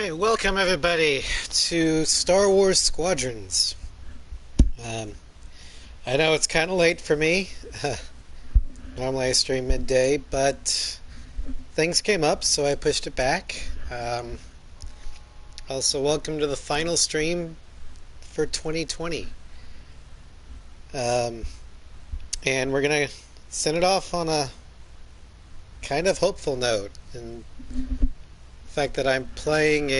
Alright, welcome everybody to Star Wars Squadrons. Um, I know it's kind of late for me. Normally I stream midday, but things came up, so I pushed it back. Also, welcome to the final stream for 2020. And we're going to send it off on a kind of hopeful note. And the fact that I'm playing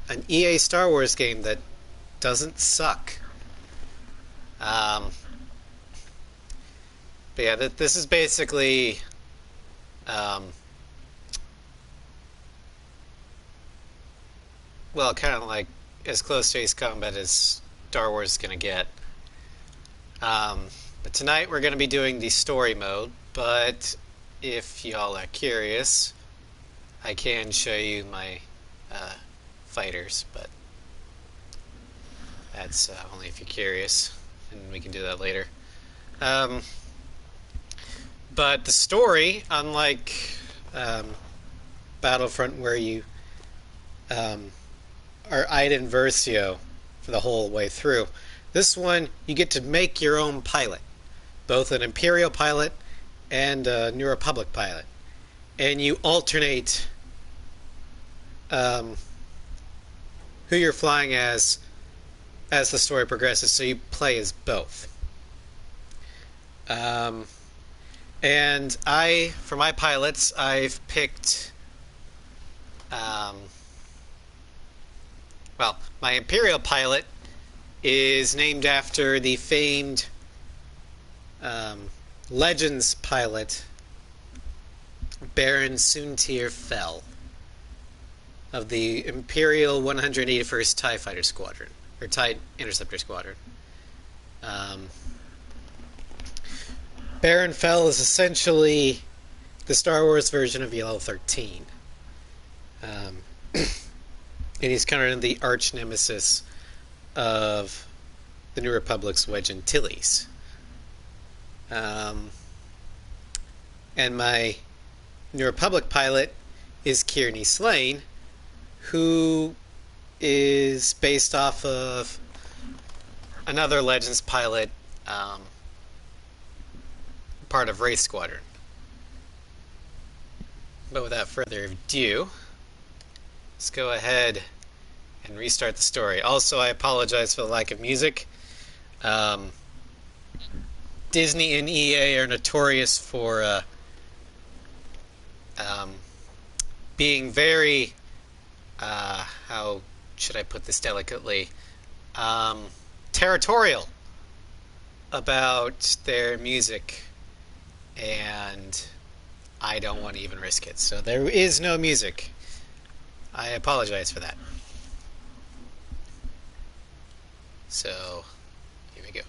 an EA Star Wars game that doesn't suck. But yeah, this is basically well, kind of like as close to Ace Combat as Star Wars is going to get. But tonight we're going to be doing the story mode, but if y'all are curious, I can show you my fighters, but that's only if you're curious, and we can do that later. But the story, unlike Battlefront, where you are Iden Versio for the whole way through, this one you get to make your own pilot, both an Imperial pilot and a New Republic pilot, and you alternate who you're flying as the story progresses, so you play as both. And for my pilots, I've picked, well, my Imperial pilot is named after the famed Legends pilot, Baron Soontir Fel, of the Imperial 181st TIE Fighter Squadron, or TIE Interceptor Squadron. Baron Fel is essentially the Star Wars version of Yellow 13. And he's kind of the arch nemesis of the New Republic's Wedge Antilles. And my New Republic pilot is Kearney Slane, who is based off of another Legends pilot, part of Wraith Squadron. But without further ado, let's go ahead and restart the story. Also, I apologize for the lack of music. Disney and EA are notorious for being very, how should I put this delicately, territorial about their music, and I don't want to even risk it. So there is no music. I apologize for that. So, here we go.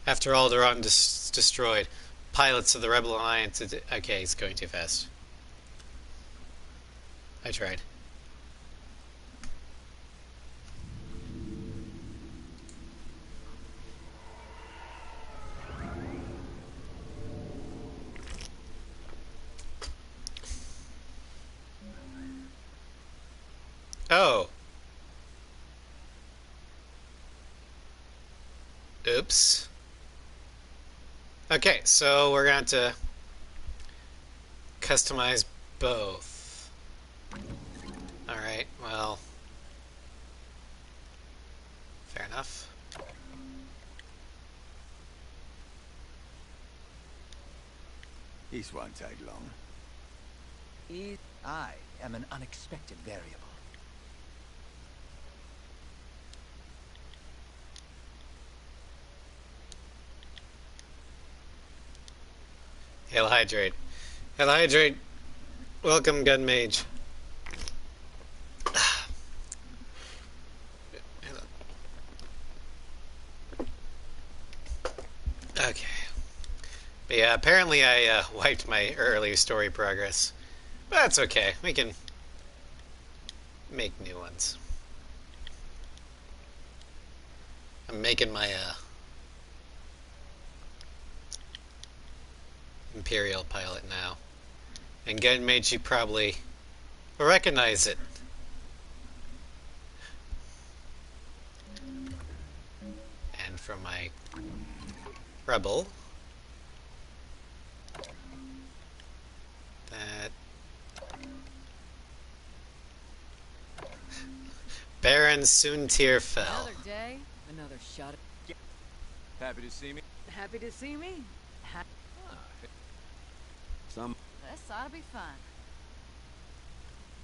After Alderaan destroyed, pilots of the Rebel Alliance... Okay, it's going too fast. I tried. Oh. Oops. Okay, so we're going to customize both. Alright, well, fair enough. This won't take long. I am an unexpected variable. Hail Hydrate. Hail Hydrate. Welcome, Gun Mage. Okay. Yeah, apparently I wiped my earlier story progress. But that's okay. We can make new ones. I'm making my Imperial pilot now. And Genmeiji probably recognize it. And from my Rebel, that Baron Soontir fell. Another day, another shot. Happy to see me? Happy to see me? Some. This ought to be fun.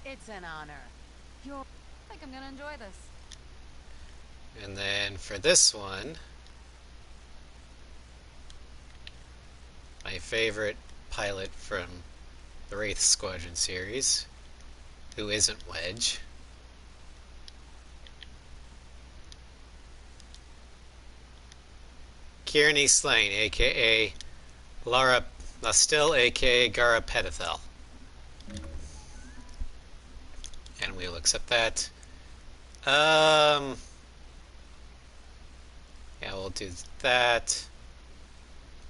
It's an honor. I think I'm gonna enjoy this. And then for this one, my favorite pilot from the Wraith Squadron series, who isn't Wedge. Kearney Slane, aka Lara Nastil, aka Gara Pedithel. And we'll accept that. Yeah, we'll do that.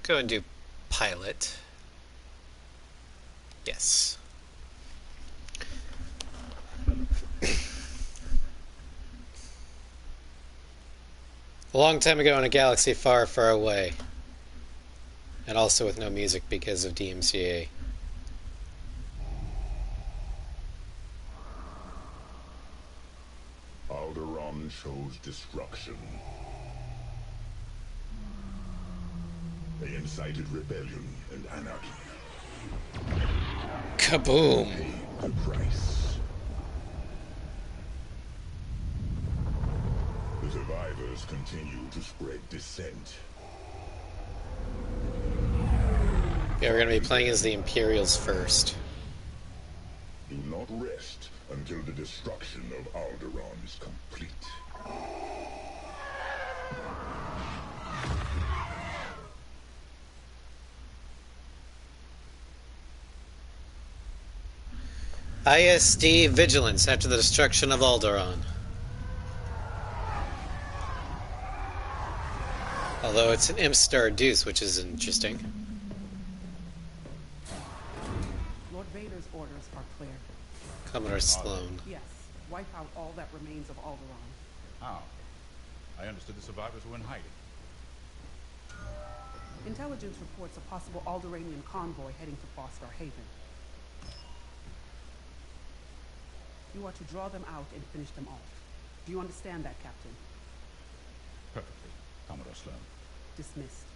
Go and do pilot. Yes. A long time ago in a galaxy far, far away. And also with no music because of DMCA. Alderaan chose destruction. They incited rebellion and anarchy. Kaboom! Paid the price. The survivors continue to spread dissent. Yeah, we're going to be playing as the Imperials first. Do not rest until the destruction of Alderaan is complete. ISD Vigilance after the destruction of Alderaan. Although it's an Imp Star Deuce, which is interesting. Lord Vader's orders are clear. Commodore Sloan. Yes, wipe out all that remains of Alderaan. How? I understood the survivors were in hiding. Intelligence reports a possible Alderaanian convoy heading to Foster Haven. You are to draw them out and finish them off. Do you understand that, Captain? Perfectly, Commodore Sloan. Dismissed.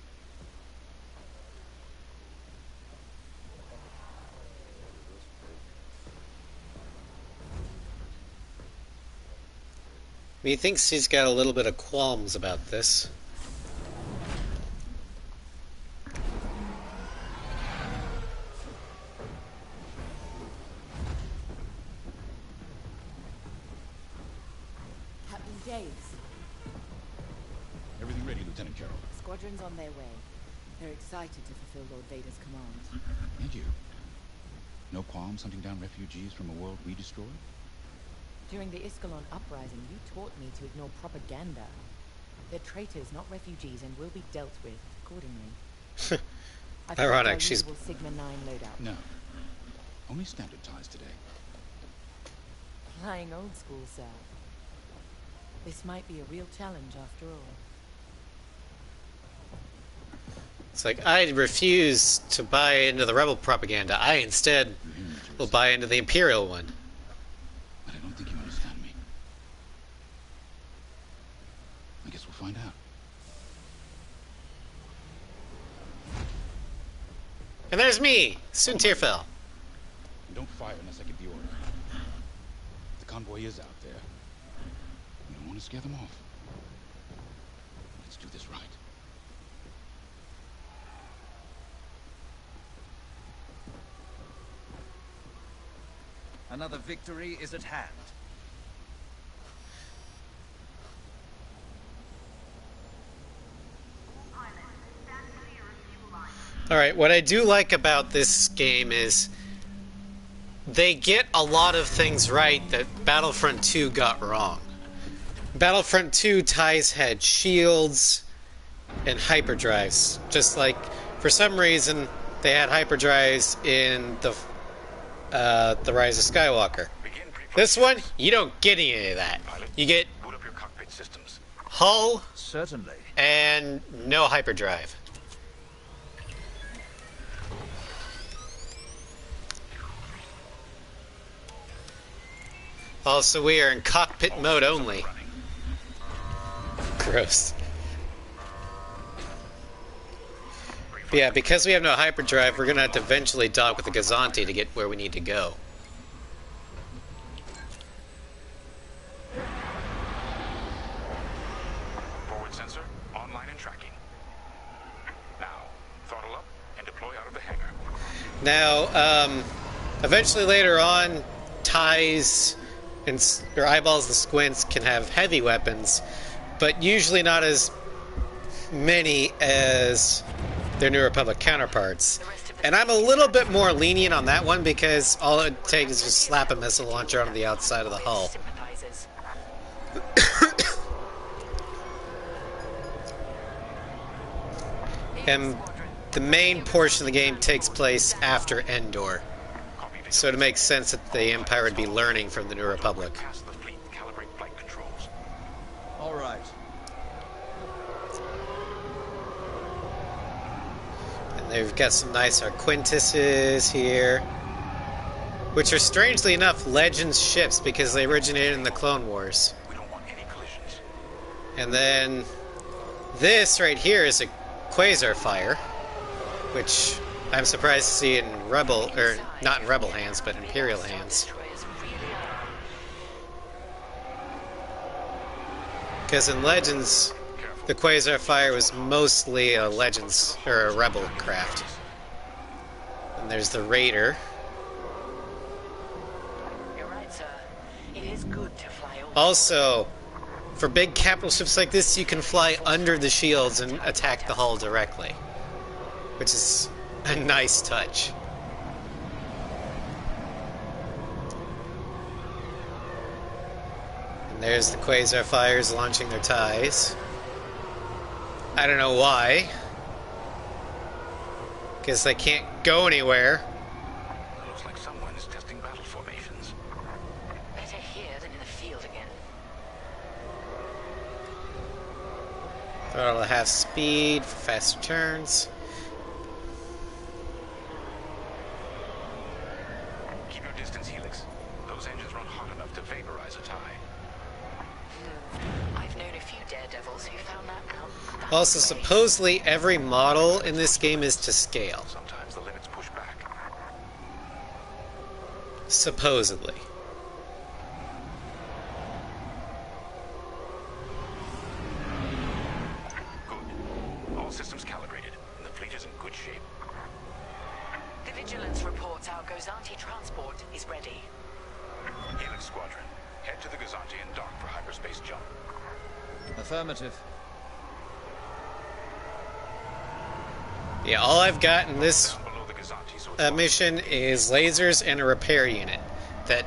Methinks he's got a little bit of qualms about this. Captain Daves. Everything ready, Lieutenant Carroll. Squadrons on their way. They're excited to fulfill Lord Vader's command. And you? No qualms hunting down refugees from a world we destroyed? During the Iskalon uprising, you taught me to ignore propaganda. They're traitors, not refugees, and will be dealt with accordingly. Ironic, she's... Sigma 9 loadout. No. Only standard ties today. Flying old school, sir. This might be a real challenge after all. It's like, I refuse to buy into the rebel propaganda. I instead will buy into the Imperial one. But I don't think you understand me. I guess we'll find out. And there's me, Soontir fell. And don't fire unless I give the order. The convoy is out there. We don't want to scare them off. Let's do this right. Another victory is at hand. Alright, what I do like about this game is they get a lot of things right that Battlefront 2 got wrong. Battlefront 2 TIEs had shields and hyperdrives. Just like, for some reason, they had hyperdrives in the Rise of Skywalker. This one, you don't get any of that. You get Boot up your cockpit systems. hull Certainly. and no hyperdrive. Also, we are in cockpit mode only. Gross. But yeah, because we have no hyperdrive, we're gonna have to eventually dock with the Gazanti to get where we need to go. Forward sensor online and tracking. Now, throttle up and deploy out of the hangar. Now, eventually later on, TIEs and or eyeballs and squints can have heavy weapons, but usually not as many as their New Republic counterparts. And I'm a little bit more lenient on that one because all it takes is just slap a missile launcher onto the outside of the hull. And the main portion of the game takes place after Endor. So it makes sense that the Empire would be learning from the New Republic. Past the fleet, calibrate flight controls. All right. And they've got some nice Arquintuses here, which are strangely enough Legends ships because they originated in the Clone Wars. We don't want any collisions. And then this right here is a Quasar Fire, which I'm surprised to see in Rebel, or not in Rebel hands, but Imperial hands. Because in Legends, the Quasar Fire was mostly a Legends, or a Rebel craft. And there's the Raider. You're right, sir. It is good to fly over. Also, for big capital ships like this, you can fly under the shields and attack the hull directly, which is a nice touch. And there's the Quasar Fires launching their TIEs. I don't know why. Guess they can't go anywhere. It looks like someone is testing battle formations. Better here than in the field again. Throttle at half speed for faster turns. Keep your distance, Helix. Those engines run hot enough to vaporize a tie. I've known a few daredevils who found that out. Also, supposedly every model in this game is to scale. Sometimes the limits push back. Supposedly. Good. All systems calibrated, and the fleet is in good shape. The vigilance reports our Gozanti transport is ready. Helix Squadron, head to the Gazanti and dock for hyperspace jump. Affirmative. Yeah, all I've got in this Down below the Gazanti, so it's mission is lasers and a repair unit that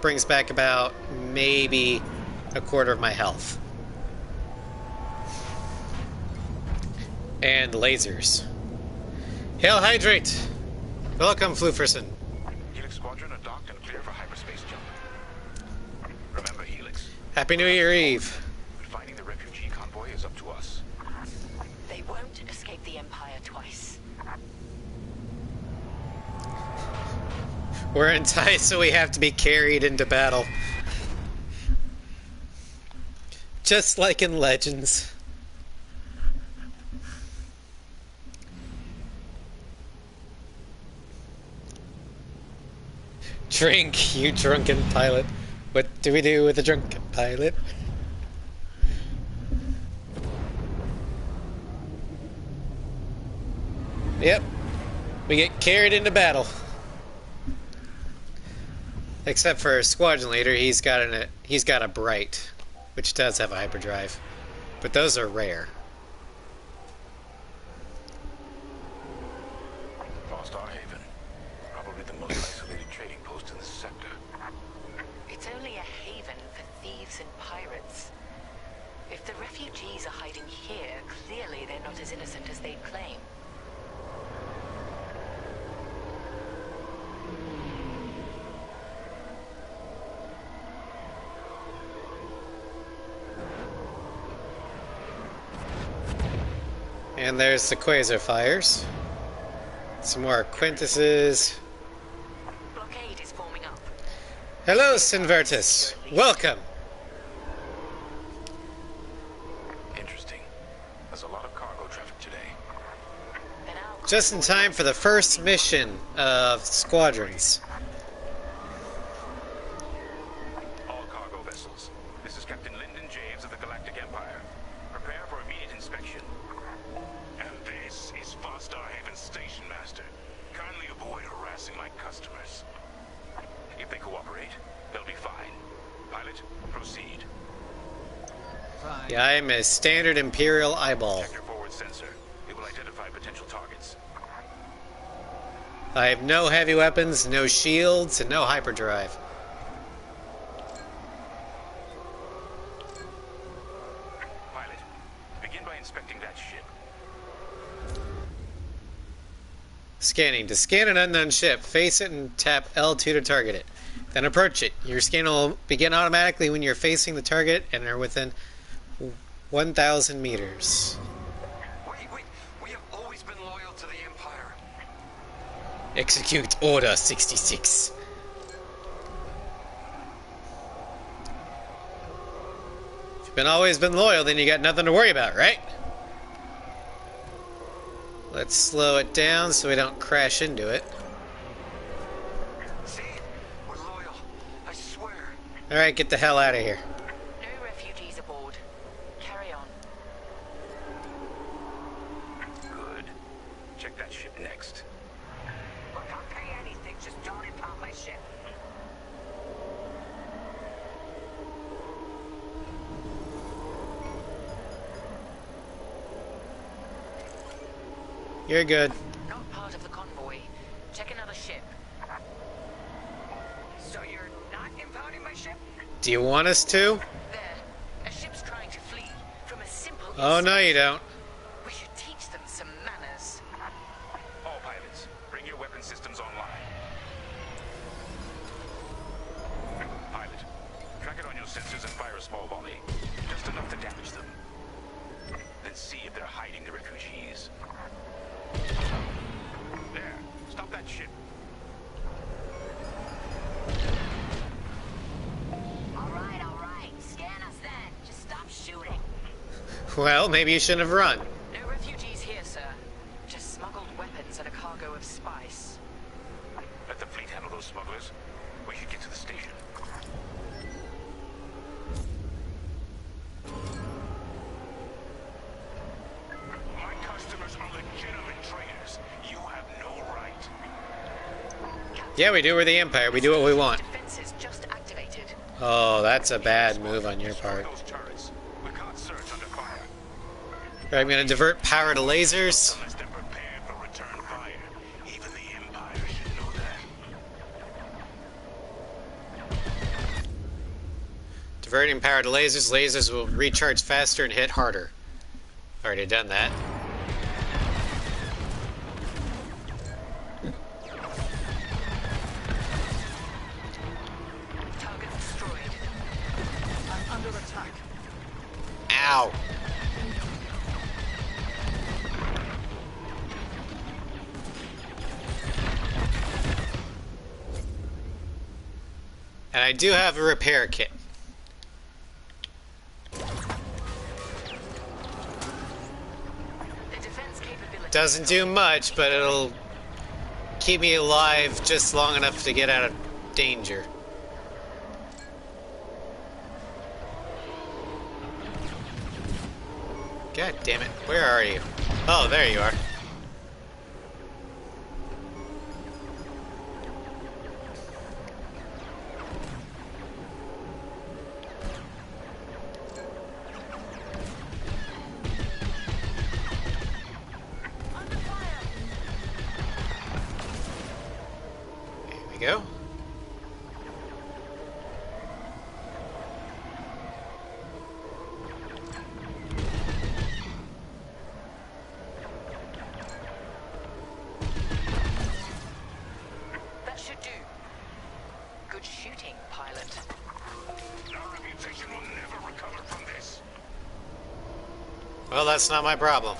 brings back about maybe a quarter of my health. And lasers. Hail Hydrate! Welcome, Flooferson. Helix Squadron are docked and clear for hyperspace jump. Remember, Helix, Happy New Year Eve. but finding the refugee convoy is up to us. They won't escape the Empire twice. We're in TIE, so we have to be carried into battle. Just like in Legends. Drink, you drunken pilot. What do we do with a drunken pilot? Yep. We get carried into battle. Except for squadron leader, he's got a bright, which does have a hyperdrive. But those are rare. Lost our haven. Probably the most isolated trading post in hiding here, clearly they're not as innocent as they claim. And there's the quasar fires. Some more Quintuses. Blockade is forming up. Hello, Sinvertus. Welcome. Interesting. There's a lot of cargo traffic today. Then our Just in time for the first mission of Squadrons. All cargo vessels. This is Captain Lyndon James of the Galactic Empire. Prepare for immediate inspection. And this is Foster Haven Station Master. Kindly avoid harassing my customers. If they cooperate, they'll be fine. Pilot, proceed. Fine. Yeah, I'm a standard Imperial eyeball. Check your forward sensor. It will identify potential targets. I have no heavy weapons, no shields, and no hyperdrive. Pilot, begin by inspecting that ship. Scanning. To scan an unknown ship, face it and tap L2 to target it. Then approach it. Your scan will begin automatically when you're facing the target and are within 1,000 meters. We have always been loyal to the Empire. Execute Order 66. If you've always been loyal, then you got nothing to worry about, right? Let's slow it down so we don't crash into it. See? We're loyal. I swear. Alright, get the hell out of here. no refugees aboard. Carry on. Good. Check that ship next. Look, I'll pay anything. Just don't impound my ship. You're good. Not part of the convoy. Check another ship. So you're not impounding my ship? Do you want us to? There. A ship's trying to flee from a simple Oh, no you don't. We should teach them some manners. All pilots, bring your weapon systems online. Pilot, track it on your sensors and fire a small volley. Just enough to damage them. Then see if they're hiding the refugees. There, stop that ship. All right. Scan us then. Just stop shooting. Well, maybe you shouldn't have run. No refugees here, sir. Just smuggled weapons and a cargo of spice. Let the fleet handle those smugglers. We should get to the station. My customers are legitimate traders. You have no right. Yeah, we do. We're the Empire. We do what we want. Defenses just activated. Oh, that's a bad move on your Destroy part. those turrets. We can't search under fire Right, I'm gonna divert power to lasers. unless they're prepared for return fire. Even the Empire should know that. Diverting power to lasers. Lasers will recharge faster and hit harder. Already done that. Target destroyed. I'm under attack. Ow! And I do have a repair kit. The defense capability. Doesn't do much, but it'll keep me alive just long enough to get out of danger. God damn it. Where are you? Oh, there you are. There we go. Well, that's not my problem.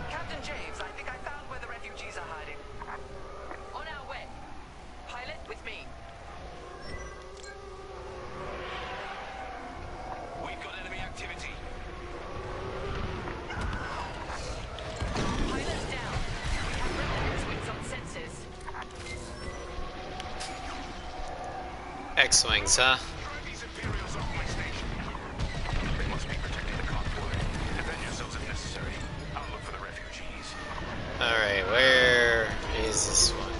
Captain James, I think I found where the refugees are hiding. On our way. Pilot, with me. We've got enemy activity. Pilot down. We have rebel X-wings on sensors. X-Wings, huh? These Imperials off my station. They must be protecting the convoy. Defend yourselves if necessary. I'll look for the refugees. Alright, where is this one?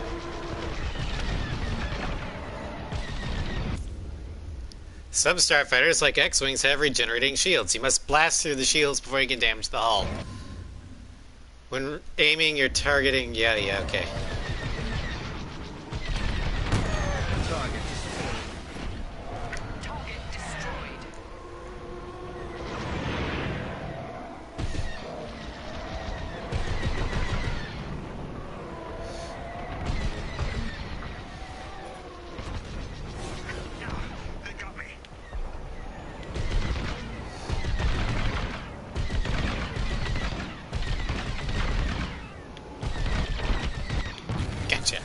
Some starfighters, like X-Wings, have regenerating shields. You must blast through the shields before you can damage the hull. When aiming, you're targeting... Yeah, okay. Target destroyed. They got me. Gotcha.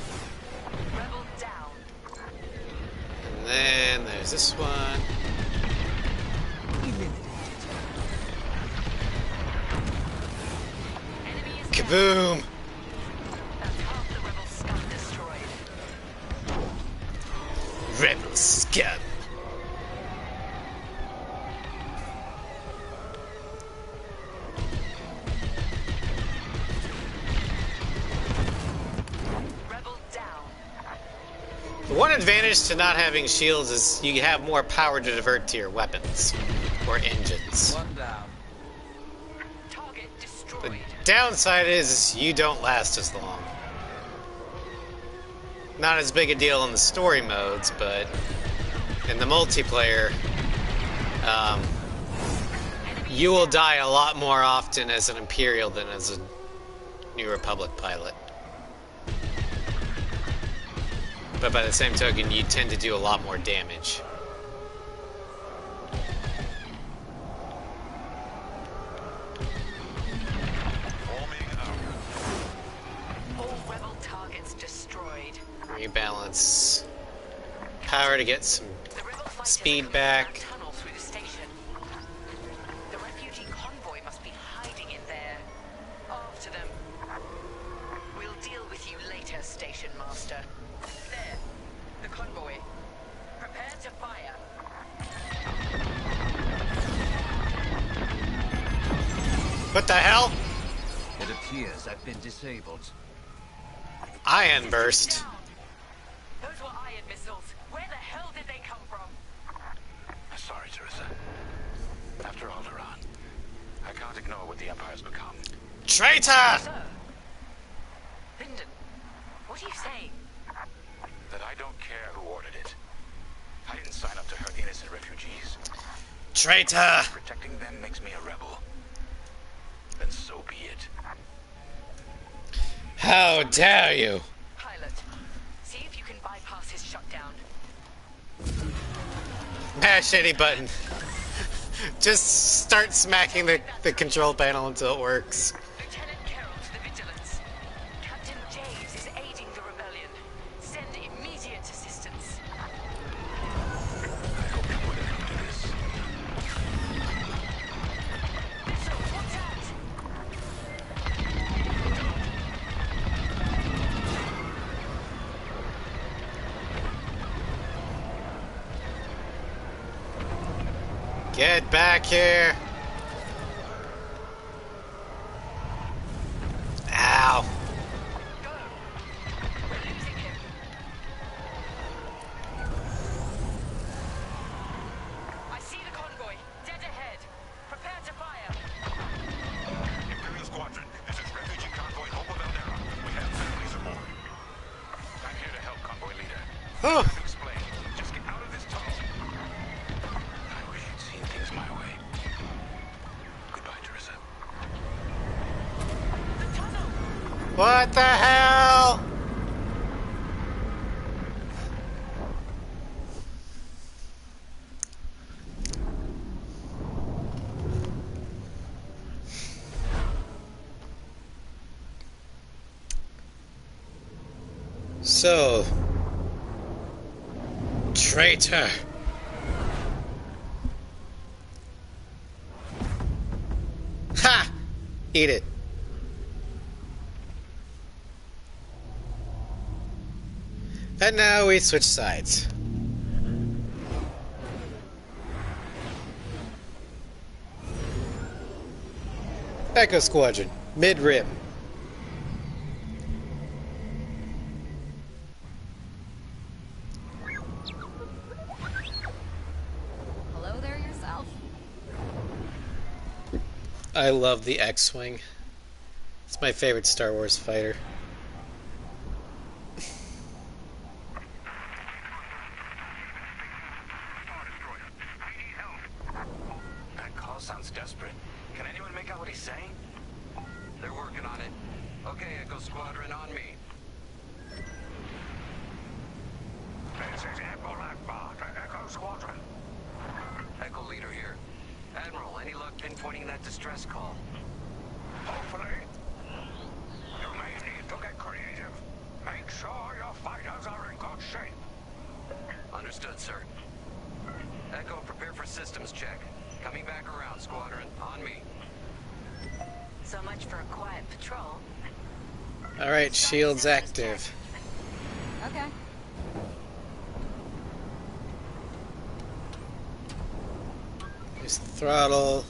Rebel down. And then there's this one. Enemy is down. Kaboom! That's half the rebel scum destroyed. Rebel scum. Rebel down. The one advantage to not having shields is you have more power to divert to your weapons or engines. One down. Target The destroyed. downside is you don't last as long. Not as big a deal in the story modes, but in the multiplayer, you will die a lot more often as an Imperial than as a New Republic pilot. But by the same token, you tend to do a lot more damage. Forming out. All rebel targets destroyed. Rebalance power to get some The rebel fighters speed have back. cleared our tunnel through the station. The refugee convoy must be hiding in there. After them. We'll deal with you later, Station Master. There. The convoy. Prepare to fire. What the hell? It appears I've been disabled. Ion burst. Down. Those were iron missiles. Where the hell did they come from? Sorry, Teresa. After Alderaan, I can't ignore what the Empire's become. Traitor! Sir. Lyndon, what are you saying? That I don't care who ordered it. I didn't sign up to hurt innocent refugees. Traitor! Protecting them makes me a rebel. Then so be it. How dare you? Pilot, see if you can bypass his shutdown. Mash any button. Just start smacking the control panel until it works. Lieutenant Carroll to the Vigilance. Captain James is aiding the rebellion. Send immediate assistance. I hope you wouldn't come to this. Missiles, watch out! Get back here. Ow. Go! We're losing him. I see the convoy. Dead ahead. Prepare to fire. Imperial Squadron, this is refugee convoy Hope of Eldera. We have families aboard. I'm here to help, convoy leader. Oh. To explain, just get out of this tunnel. I wish you'd seen things my way. So, traitor. Ha! Eat it. And now we switch sides. Echo Squadron, mid-rim. Hello there yourself. I love the X-Wing. It's my favorite Star Wars fighter. That call sounds desperate. Can anyone make out what he's saying? They're working on it. Okay, Echo Squadron, on me. This is Admiral Akbar to Echo Squadron. Echo Leader here. Admiral, any luck pinpointing that distress call? Hopefully. You may need to get creative. Make sure your fighters are in good shape. Understood, sir. Echo, prepare for systems check. Coming back around, Squadron. On me. So much for a quiet patrol. Alright, shields active. Okay. Use the throttle.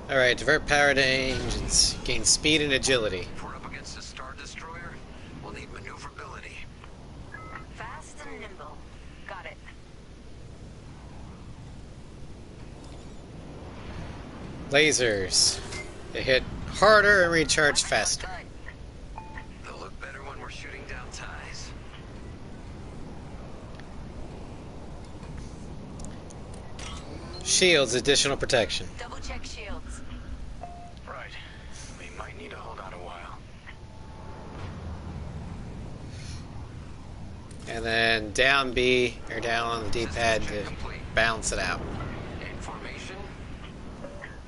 Alright, divert power to engines. Gain speed and agility. If we're up against a Star Destroyer, we'll need maneuverability. Fast and nimble. Got it. Lasers. They hit harder and recharge faster. They'll look better when we're shooting down ties. Shields, additional protection. Double check shields. Right. We might need to hold out a while. And then down B, or down on the D-pad to balance it out. In formation.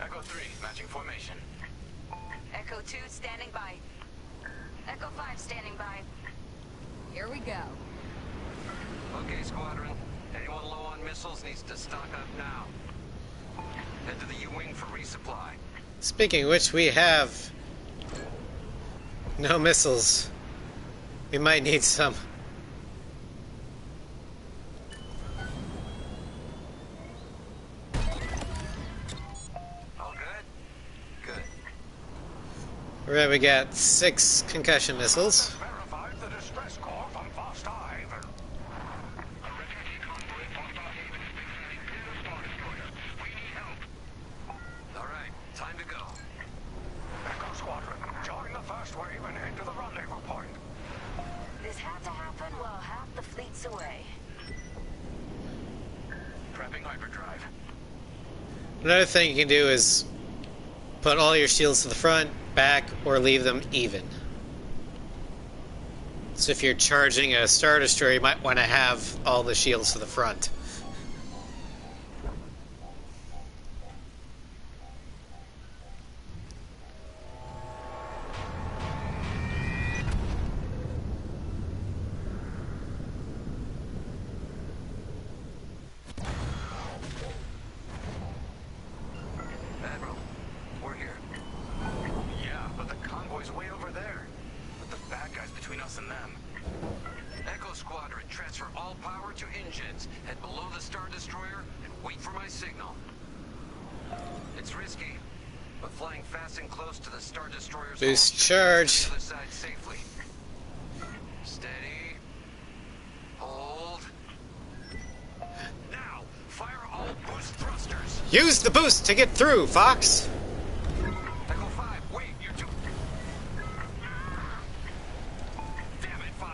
Echo 3, matching formation. Echo 2 standing by. Echo 5 standing by. Here we go. Okay, Squadron. Anyone low on missiles needs to stock up now. Head to the U-Wing for resupply. Speaking of which, we have no missiles. We might need some. All good? Good. Right, we got 6 concussion missiles. Verified the distress call from Foster Haven. A refugee convoy Foster Haven is becoming clear of Star Destroyer. We need help. All right, time to go. Echo Squadron, join the first wave and head to the rendezvous point. This had to happen while half the fleet's away. Prepping hyperdrive. Another thing you can do is put all your shields to the front, back, or leave them even. So if you're charging a Star Destroyer, you might want to have all the shields to the front. Admiral, we're here. Yeah, but the convoy's way over there. Put the bad guys between us and them. Echo Squadron, transfer all power to engines. Head below the Star Destroyer and wait for my signal. It's risky, but flying fast and close to the Star Destroyer's Boost hull should charge. get us to the other side safely. Steady. Hold. Now, fire all boost thrusters. Use the boost to get through, Fox! Echo 5, wait, you're too... Damn it, 5.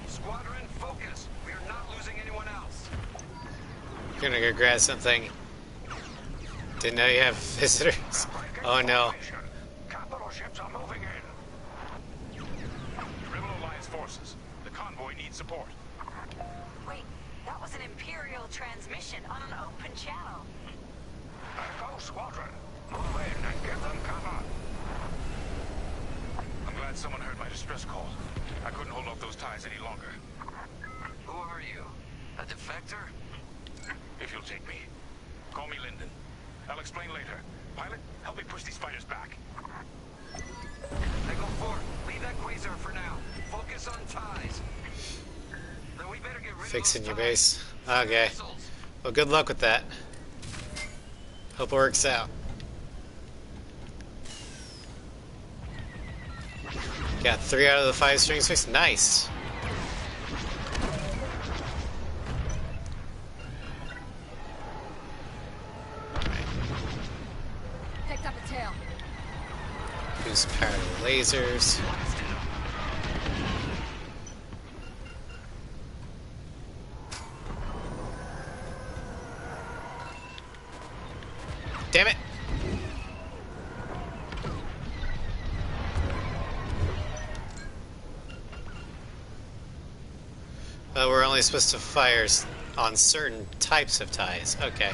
Squadron, focus. We are not losing anyone else. Gonna go grab something. Didn't know you have visitors. Oh no. Capital ships are moving in. Rebel Alliance forces. The convoy needs support. Wait, that was was an Imperial transmission on an open channel. Echo Squadron, move in and give them cover. I'm glad someone heard my distress call. I couldn't hold off those ties any longer. Who are you? A defector? If you'll take me, call me Lyndon. I'll explain later. Pilot, help me push these fighters back. Echo 4, leave that quasar for now. Focus on ties. Then we better get rid Fixing of your those base. ties. Okay. Missiles. Well, good luck with that. Hope it works out. Got 3 out of the 5 strings fixed. Nice. Picked up a tail. Boost power to the lasers. Damn it! We're only supposed to fire on certain types of ties. Okay.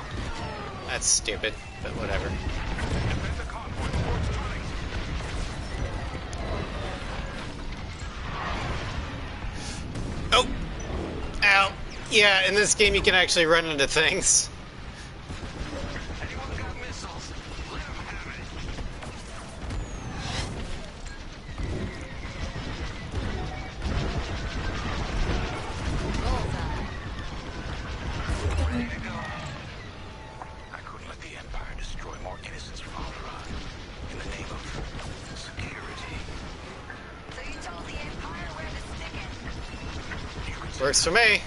That's stupid, but whatever. Defend the convoy before it's too late. Oh! Ow! Yeah, in this game you can actually run into things. Anyone got missiles? Let 'em have it. Ready to go. I couldn't let the Empire destroy more innocents from Alderaan in the name of security. So you told the Empire where to stick it. You could say Works for me.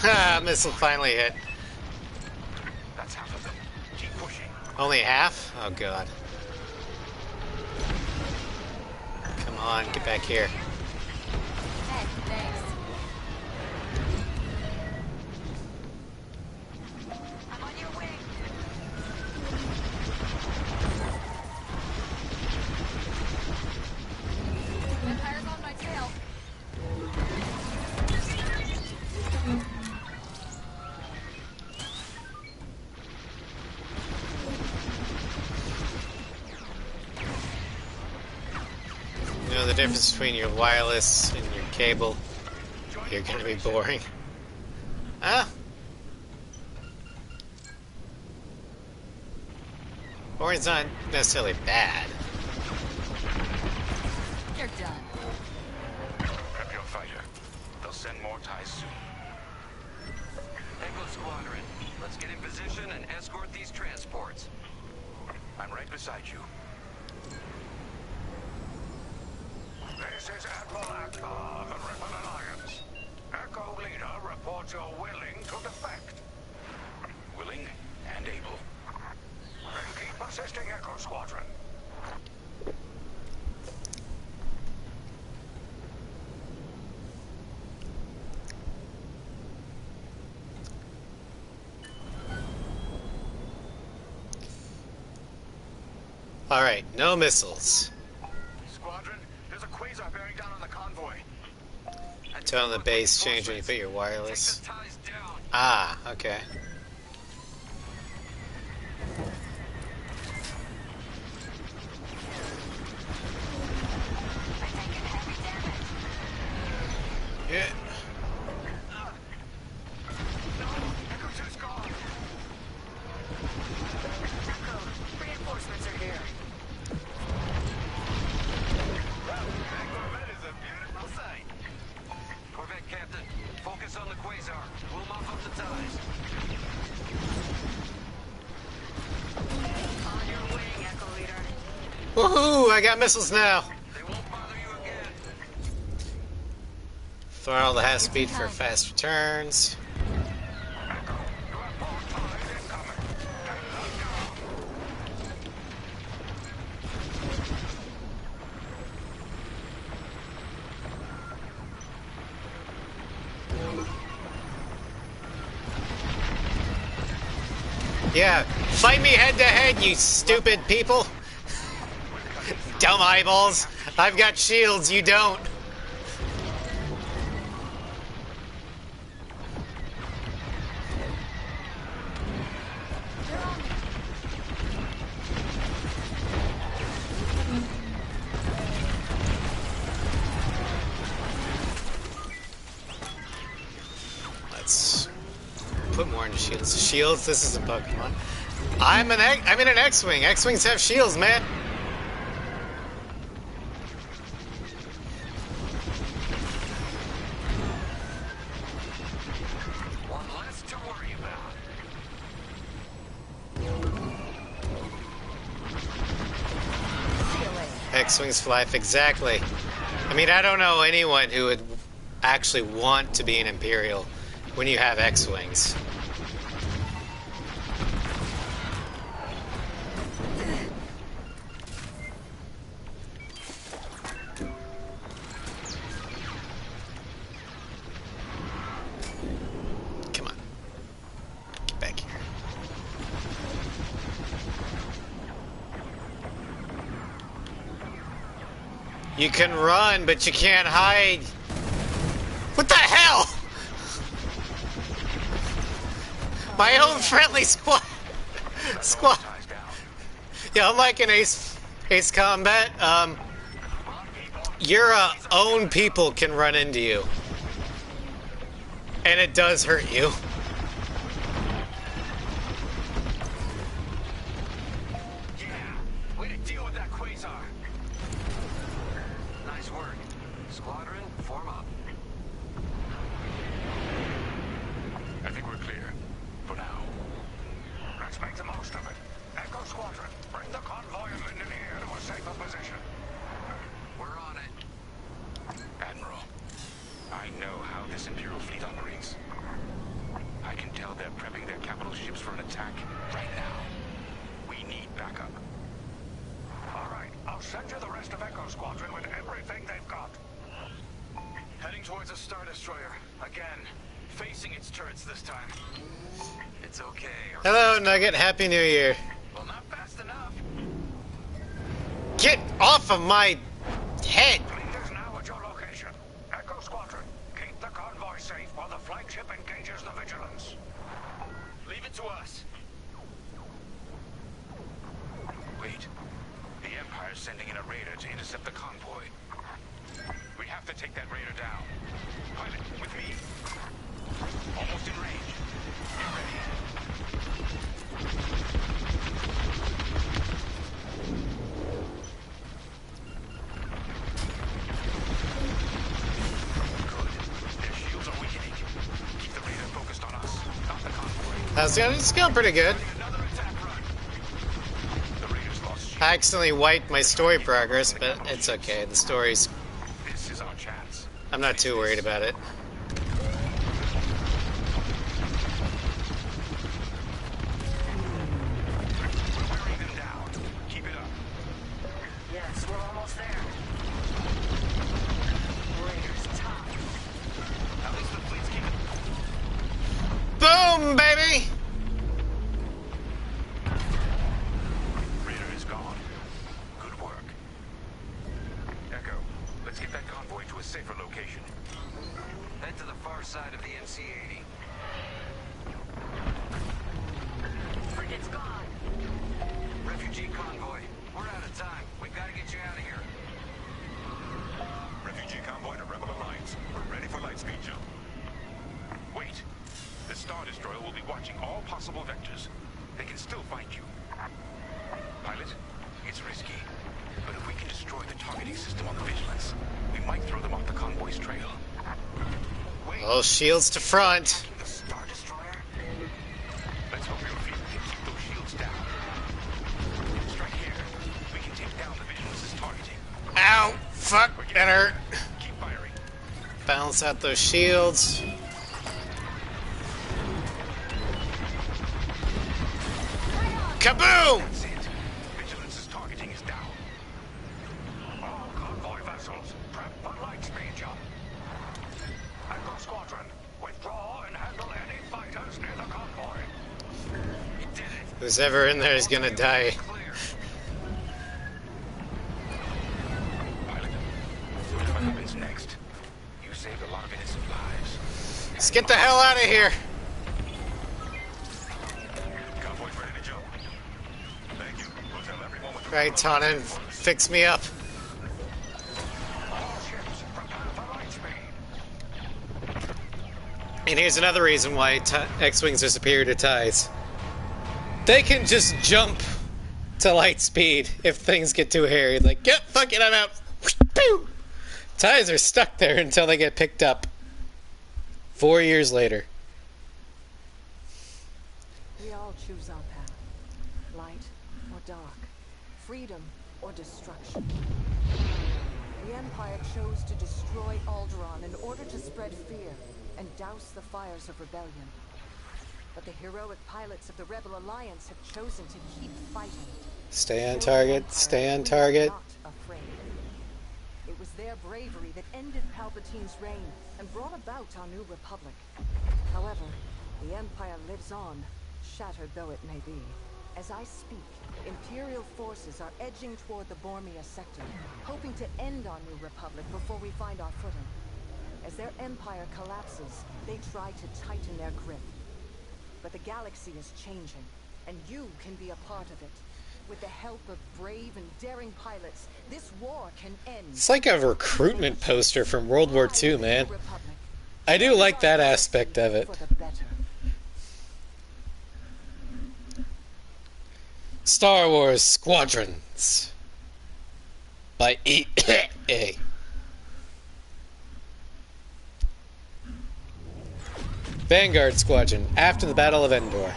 Ha! Missile finally hit. that's half of them. Keep pushing. Only half? Oh god. Come on, get back here. Hey, thanks. I'm on your wing. Empire's on my tail. You know the difference between your wireless and your cable? You're gonna be boring. Ah! Boring's not necessarily bad. You're done. Prep your fighter. They'll send more ties soon. Echo Squadron, let's get in position and escort these transports. I'm right beside you. This is Admiral Akbar of the Rebel Alliance. Echo Leader reports you're willing to defect. Willing and able. Then keep assisting Echo Squadron. Alright, no missiles. Squadron, there's a quasar bearing down on the convoy. Tone of the base change when you put your wireless. Take the ties down. Ah, okay. I'm taking heavy damage. Yeah. Echo 2's gone. Echo, reinforcements are here. That is a beautiful sight. Corvette Captain, focus on the quasar. We'll mop up the ties. On your wing, Echo Leader. Woohoo! I got missiles now! They won't bother you again. Throttle the half speed for fast returns. Yeah, fight me head to head, you stupid people. Dumb eyeballs. I've got shields, you don't. Let's put more into shields. Shields, this is a Pokemon. I'm in an X-Wing. X-Wings have shields, man. One less to worry about. X-Wings for life, exactly. I mean, I don't know anyone who would actually want to be an Imperial when you have X-Wings. Come on. Get back here. You can run, but you can't hide. What the hell? My own friendly squad. Yeah, I'm like an Ace Combat. Your own people can run into you, and it does hurt you. Yeah, way to deal with that quasar. Nice work. Squadron, form up. I think we're clear. For now. Let's make the most of it. Echo Squadron, bring the convoy and Linden here to a safer position. We're on it. Admiral, I know how this Imperial fleet operates. I can tell they're prepping their capital ships for an attack right now. We need backup. All right, I'll send you the rest of Echo Squadron with everything they've got. Heading towards a Star Destroyer. Again. Facing its turrets this time. It's okay. Hello, Nugget. Happy New Year. Well, not fast enough. Get off of my head. Fleet is now at your location. Echo Squadron, keep the convoy safe while the flagship engages the Vigilance. Leave it to us. Wait. The Empire's sending in a raider to intercept the convoy. We have to take that raider down. Pilot, with me. Almost in range. Get ready. Good. Their shields are weakening. Keep the raider focused on us, not the convoy. It's going pretty good. Another attack run. The raiders lost shield. I accidentally wiped my story progress, but it's okay. The story's... This is our chance. I'm not too worried about it. We're wearing them down. Keep it up. Yes, we're almost there. Raiders top. At least the fleet's keeping. Boom, baby! Raider is gone. Good work. Echo, let's get that convoy to a safer location. Head to the far side of the NC-80. Frigate's gone. Refugee convoy. We're out of time. We've got to get you out of here. Refugee convoy to Rebel Alliance. We're ready for lightspeed jump. Wait. The Star Destroyer will be watching all possible vectors. They can still find you. Pilot, it's risky. But if we can destroy the targeting system on the Vigilance, we might throw them off the convoy's trail. Wait. All shields to front. The Star Destroyer? Let's hope your fleet can keep those shields down. Strike here. We can take down the Vigilance's targeting. Ow! Fuck, that hurt. Keep firing. Balance out those shields. Kaboom! That's it. Vigilance's targeting is down. All convoy vessels, prep for lightspeed jump. Echo Squadron, withdraw and handle any fighters near the convoy. It did it. Who's ever in there is gonna die. Clear. Pilot, whatever happens next, you saved a lot of innocent lives. Let's get the hell out of here. Convoy's ready to jump. Thank you. We'll tell everyone what Right, Tannen, fix me up. All ships, prepare for light speed. And here's another reason why X-Wings are superior to TIEs. They can just jump to light speed if things get too hairy. Like, yep, fuck it, I'm out. Pew! TIEs are stuck there until they get picked up. 4 years later. We all choose our path. Light or dark. Freedom or destruction. The Empire chose to destroy Alderaan in order to spread fear and douse the fires of rebellion. But the heroic pilots of the Rebel Alliance have chosen to keep fighting. Stay on target, stay on target. Not afraid. It was their bravery that ended Palpatine's reign and brought about our new republic. However, the Empire lives on, shattered though it may be. As I speak, Imperial forces are edging toward the Bormia sector, hoping to end our new republic before we find our footing. As their empire collapses, they try to tighten their grip. But the galaxy is changing, and you can be a part of it. With the help of brave and daring pilots, this war can end. It's like a recruitment poster from World War II, man. I do like that aspect of it. For the better. Star Wars Squadrons by EA. Vanguard Squadron, after the Battle of Endor.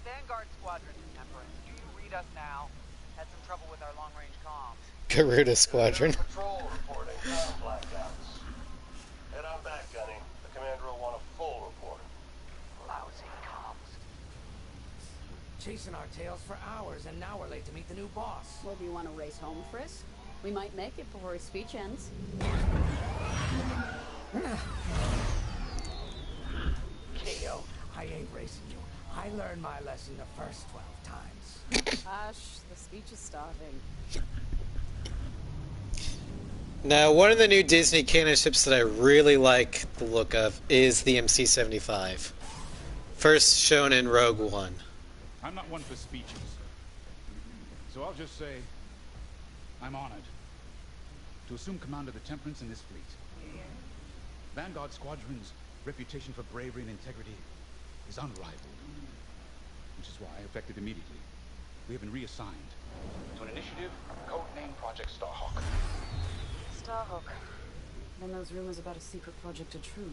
Vanguard Squadron, Emperor. Do you read us now? Had some trouble with our long-range comms. Garuda Squadron. Patrol reporting, blackouts. Head on back, Gunny. The commander will want a full report. Lousy comms. Chasing our tails for hours, and now we're late to meet the new boss. Well, do you want to race home, Frisk? We might make it before his speech ends. Keo, I ain't racing you. I learned my lesson the first 12 times. Hush, the speech is starving. Now, one of the new Disney canon ships that I really like the look of is the MC-75. First shown in Rogue One. I'm not one for speeches. So I'll just say, I'm honored to assume command of the Temperance in this fleet. Vanguard Squadron's reputation for bravery and integrity is unrivaled. Which is why, effective immediately, we have been reassigned to an initiative codenamed Project Starhawk. Starhawk. Then those rumors about a secret project are true.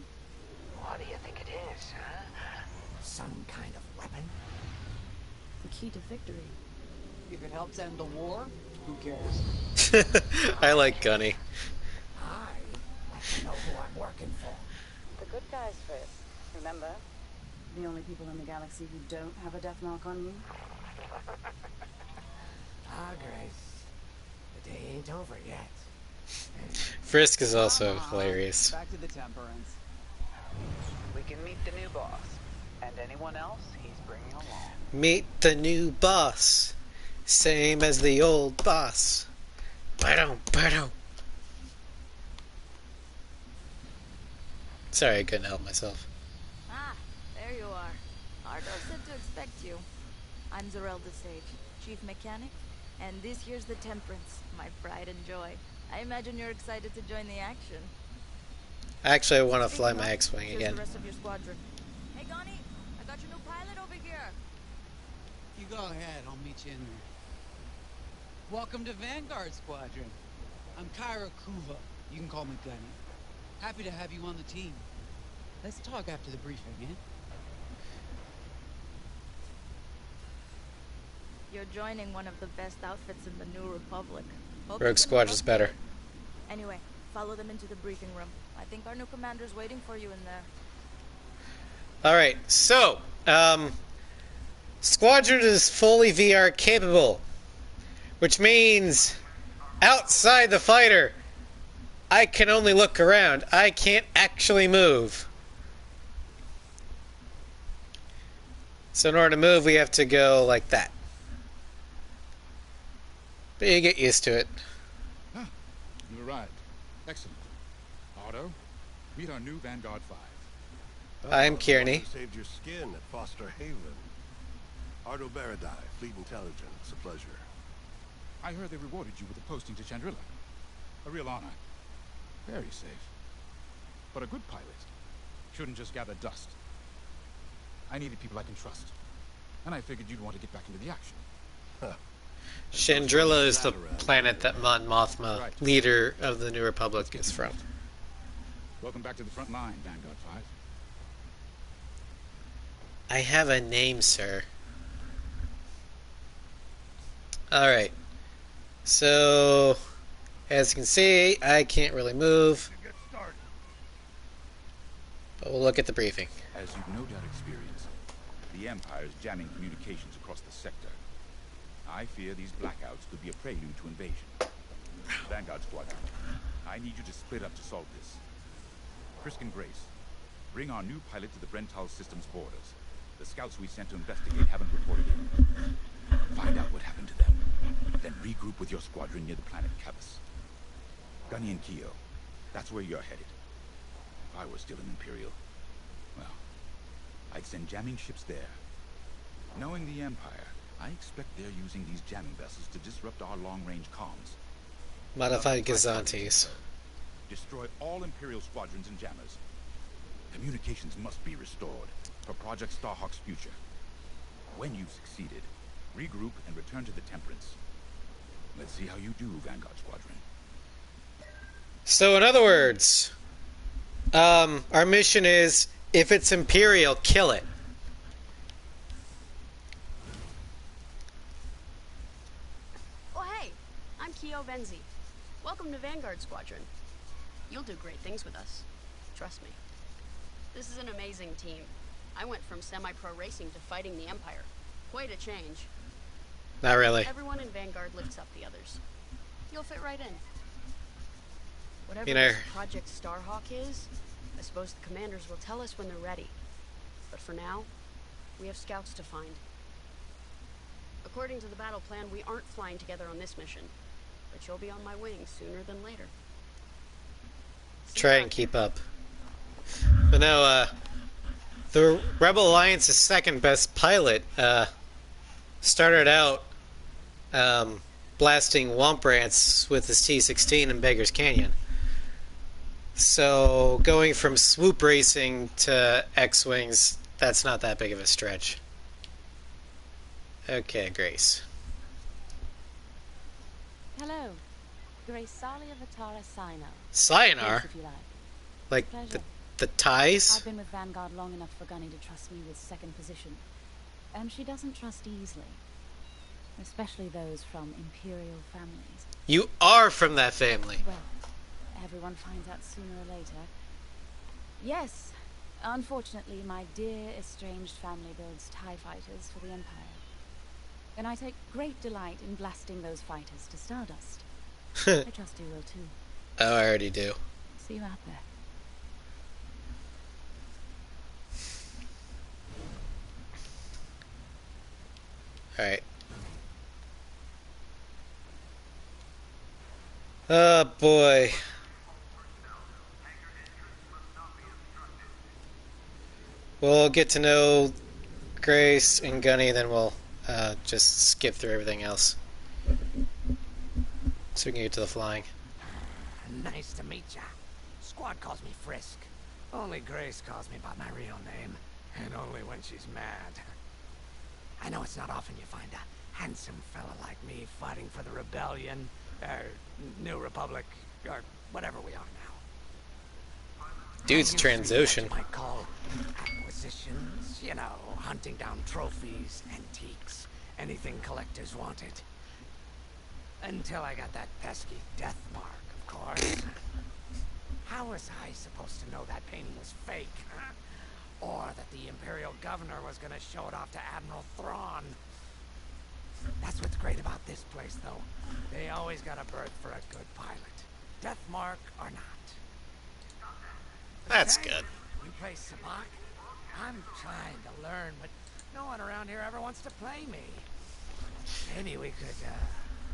What do you think it is, huh? Some kind of weapon? The key to victory. If it helps end the war, who cares? I like Gunny. I know who I'm working for. The good guys, Frisk. Remember? The only people in the galaxy who don't have a death mark on you. Ah, Grace. The day ain't over yet. Frisk is also hilarious. Back to the Temperance. We can meet the new boss. And anyone else he's bringing along. Meet the new boss. Same as the old boss. Ba-dum, ba-dum. Sorry, I couldn't help myself. Ah, there you are. Ardo said to expect you. I'm Zarelda Sage, Chief Mechanic, and this here's the Temperance, my pride and joy. I imagine you're excited to join the action. Actually, I want to fly my X-Wing Here's again. the rest of your squadron. Hey, Connie, I got your new pilot over here. You go ahead, I'll meet you in there. Welcome to Vanguard Squadron. I'm Kyra Kuva. You can call me Gunny. Happy to have you on the team. Let's talk after the briefing, eh? You're joining one of the best outfits in the New Republic. Hope Rogue you can Squadron's help. better. Anyway, follow them into the briefing room. I think our new commander's waiting for you in there. Alright, so, Squadron is fully VR capable, which means outside the fighter, I can only look around. I can't actually move. So in order to move, we have to go like that. But you get used to it. Ah, you arrived. Excellent. Otto, meet our new Vanguard 5. I'm Kearney. You saved your skin at Foster Haven. Ardo Baradai, Fleet Intelligence. A pleasure. I heard they rewarded you with a posting to Chandrila. A real honor. Very safe. But a good pilot shouldn't just gather dust. I needed people I can trust. And I figured you'd want to get back into the action. Chandrila is the planet that Mon Mothma, leader of the New Republic, is from. Welcome back to the front line, Vanguard 5. I have a name, sir. Alright. So, as you can see, I can't really move. But we'll look at the briefing. As you've no doubt experienced, the Empire is jamming communications across the sector. I fear these blackouts could be a prelude to invasion. Vanguard Squadron, I need you to split up to solve this. Frisk and Grace, bring our new pilot to the Brental Systems borders. The scouts we sent to investigate haven't reported in. Find out what happened to them. Then regroup with your squadron near the planet Cavus. Gunny and Keo, that's where you're headed. If I were still an Imperial, well, I'd send jamming ships there. Knowing the Empire, I expect they're using these jamming vessels to disrupt our long-range comms. Modified Gazantes. Destroy all Imperial squadrons and jammers. Communications must be restored for Project Starhawk's future. When you've succeeded, regroup and return to the Temperance. Let's see how you do, Vanguard Squadron. So in other words, our mission is, if it's Imperial, kill it. Oh hey, I'm Keo Venzi. Welcome to Vanguard Squadron. You'll do great things with us. Trust me. This is an amazing team. I went from semi-pro racing to fighting the Empire. Quite a change. Not really. Everyone in Vanguard lifts up the others. You'll fit right in. Whatever You know, this Project Starhawk is, I suppose the commanders will tell us when they're ready. But for now, we have scouts to find. According to the battle plan, we aren't flying together on this mission. But you'll be on my wing sooner than later. Try and keep up. But no, the Rebel Alliance's second best pilot started out blasting Womp Rants with his T-16 in Beggar's Canyon. So going from swoop racing to X-Wings, that's not that big of a stretch. Okay, Grace. Hello. Grace Sali of Atara Sino. Sayonara? If you Like Pleasure. the ties? I've been with Vanguard long enough for Gunny to trust me with second position. And she doesn't trust easily. Especially those from Imperial families. You are from that family. Well, everyone finds out sooner or later. Yes. Unfortunately, my dear estranged family builds TIE fighters for the Empire. And I take great delight in blasting those fighters to stardust. I trust you will too. Oh, I already do. See you out there. Alright. Oh boy. We'll get to know Grace and Gunny, then we'll just skip through everything else. So we can get to the flying. Nice to meet ya. Squad calls me Frisk. Only Grace calls me by my real name. And only when she's mad. I know it's not often you find a handsome fella like me fighting for the Rebellion, or New Republic, or whatever we are now. Dude's Transocean. You might call acquisitions, you know, hunting down trophies, antiques, anything collectors wanted. Until I got that pesky death mark, of course. How was I supposed to know that painting was fake, huh? Or that the Imperial Governor was gonna show it off to Admiral Thrawn? That's what's great about this place, though. They always got a berth for a good pilot. Death mark or not. That's Say, good. You play Sabak? I'm trying to learn, but No one around here ever wants to play me. Maybe we could,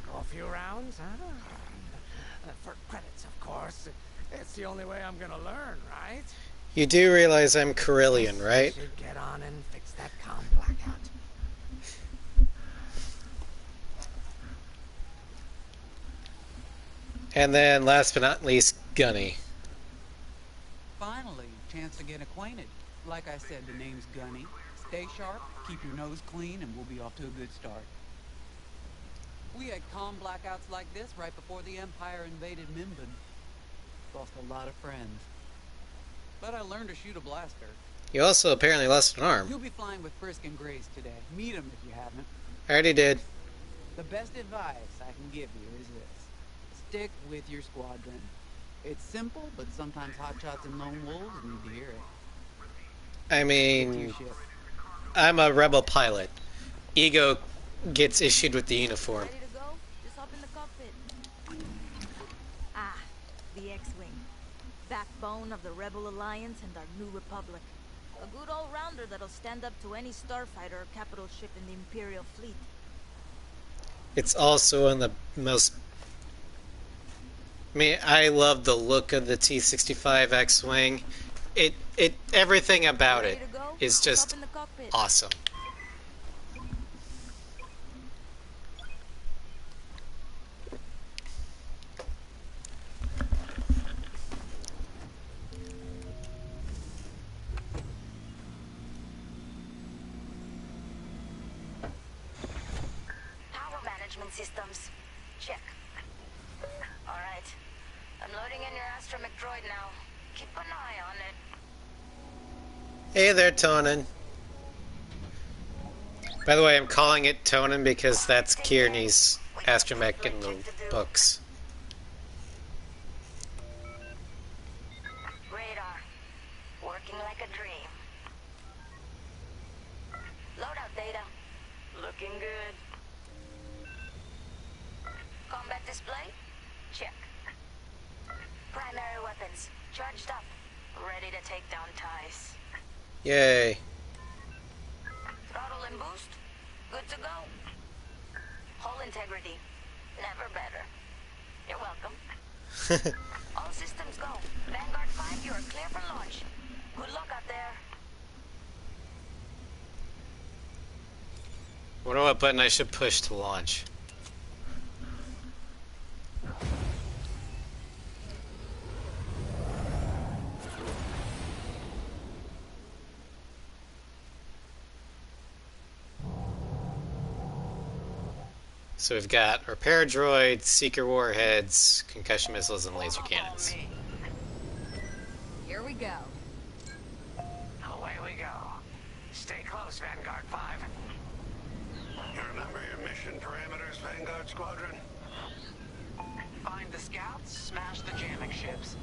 go a few rounds, huh? For credits, of course. It's the only way I'm gonna learn, right? You do realize I'm Carillion, right? We should get on and fix that comm blackout. And then, last but not least, Gunny. Finally, chance to get acquainted. Like I said, the name's Gunny. Stay sharp, keep your nose clean, and we'll be off to a good start. We had comm blackouts like this right before the Empire invaded Minbin. Lost a lot of friends. But I learned to shoot a blaster. You also apparently lost an arm. You'll be flying with Frisk and Grace today. Meet them if you haven't. I already did. The best advice I can give you is this. Stick with your squadron. It's simple, but sometimes hotshots and lone wolves need to hear it. I mean, I'm a rebel pilot. Ego gets issued with the uniform. Ready to go? Just hop in the cockpit. Ah, the X-Wing. Backbone of the Rebel Alliance and our new Republic. A good all-rounder that'll stand up to any starfighter or capital ship in the Imperial fleet. It's also one of the most... I mean, I love the look of the T-65 X-Wing. Everything about it is just awesome. Power management systems. Check. Alright. I'm loading in your astromech droid now. Keep an eye on it. Hey there, Tonin. By the way, I'm calling it Tonin because that's Kearney's astromech in the books. Radar. Working like a dream. Loadout data. Looking good. Combat display? Check. Primary weapons. Charged up. Ready to take down ties. Yay. Throttle and boost. Good to go. Hull integrity. Never better. You're welcome. All systems go. Vanguard 5, you are clear for launch. Good luck out there. Wonder what button I should push to launch. So we've got repair droids, seeker warheads, concussion missiles, and laser cannons. Here we go. Away we go. Stay close, Vanguard 5. You remember your mission parameters, Vanguard Squadron? Find the scouts, smash the jamming ships.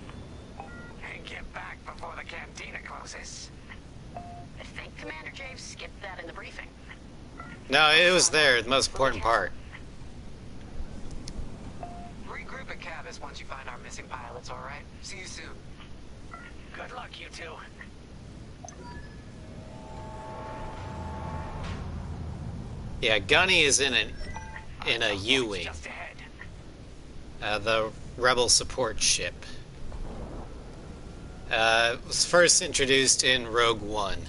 And get back before the cantina closes. I think Commander Javes skipped that in the briefing. No, it was there, the most important part. Regroup at Cavus once you find our missing pilots, alright? See you soon. Good luck, you two. Yeah, Gunny is in a U-Wing. The Rebel support ship. Was first introduced in Rogue One,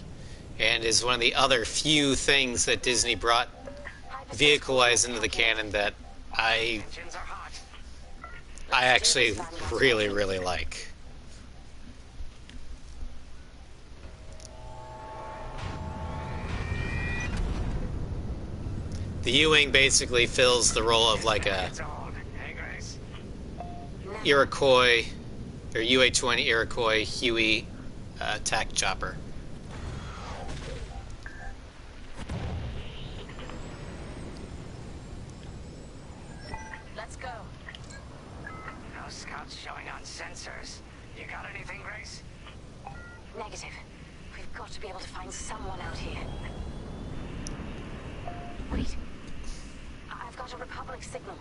and is one of the other few things that Disney brought vehicle-wise into the canon that I actually really, really like. The U-Wing basically fills the role of like a Iroquois, or UH-1 Iroquois Huey attack chopper. Let's go. No scouts showing on sensors. You got anything, Grace? Negative. We've got to be able to find someone out here. Wait. I've got a Republic signal.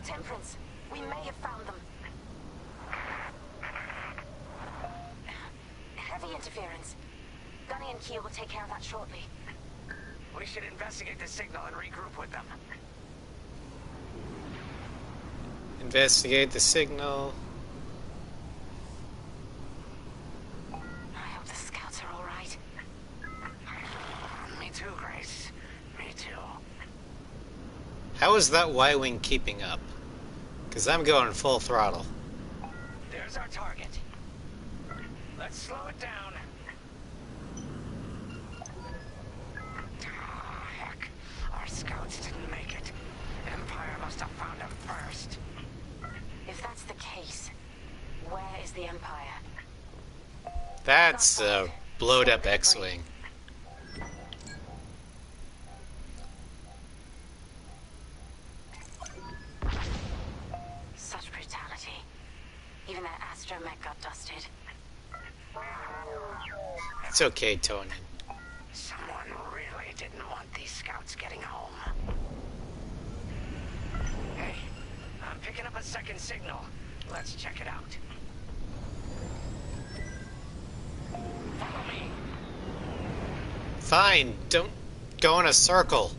Temperance. We may have found them. Heavy interference. Gunny and Keel will take care of that shortly. We should investigate the signal and regroup with them. Investigate the signal. I hope the scouts are all right. Me too, Grace. Me too. How is that Y-wing keeping up? Because I'm going full throttle. There's our target. Let's slow it down. Ah, heck. Our scouts didn't make it. Empire must have found them first. If that's the case, where is the Empire? That's a blowed up X-wing. Such brutality. Even that astromech got dusted. It's okay, Tony. Someone really didn't want these scouts getting home. Hey, I'm picking up a second signal. Let's check it out. Follow me. Fine, don't go in a circle.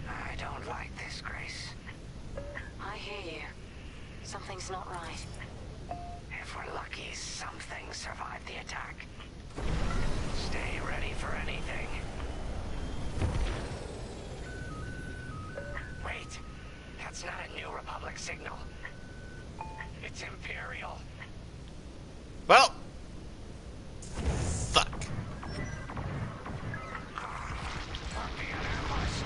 I don't like this, Grace. I hear you. Something's not right. If we're lucky, something survived the attack. Stay ready for anything. Wait, that's not a New Republic signal. It's Imperial. Well, fuck. We're being ambushed.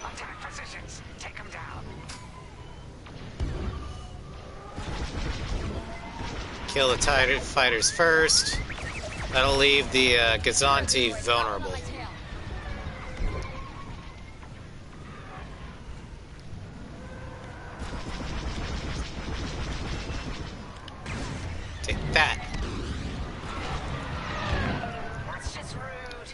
Attack positions. Take them down. Kill the TIE fighters first. That'll leave the Gazanti vulnerable. Take that. That's just rude.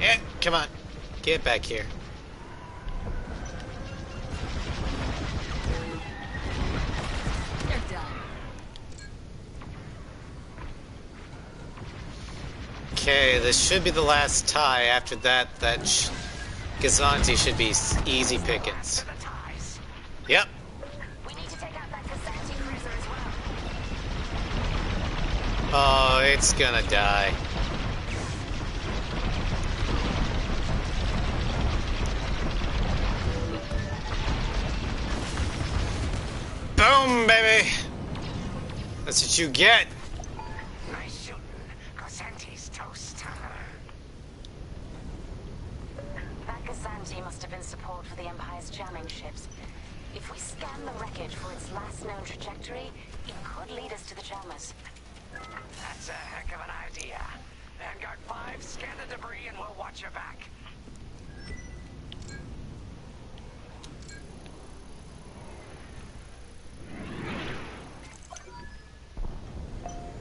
Yeah, come on. Get back here. You're done. Okay, this should be the last tie. After that, Gazanti should be easy pickings. Yep. We need to take out that Gazanti cruiser as well. Oh, it's gonna die. Boom, baby! That's what you get. Nice shooting. Gazanti's toast. That Gazanti must have been support for the Empire's jamming ships. If we scan the wreckage for its last known trajectory, it could lead us to the jammers. That's a heck of an idea. Vanguard 5, scan the debris and we'll watch your back.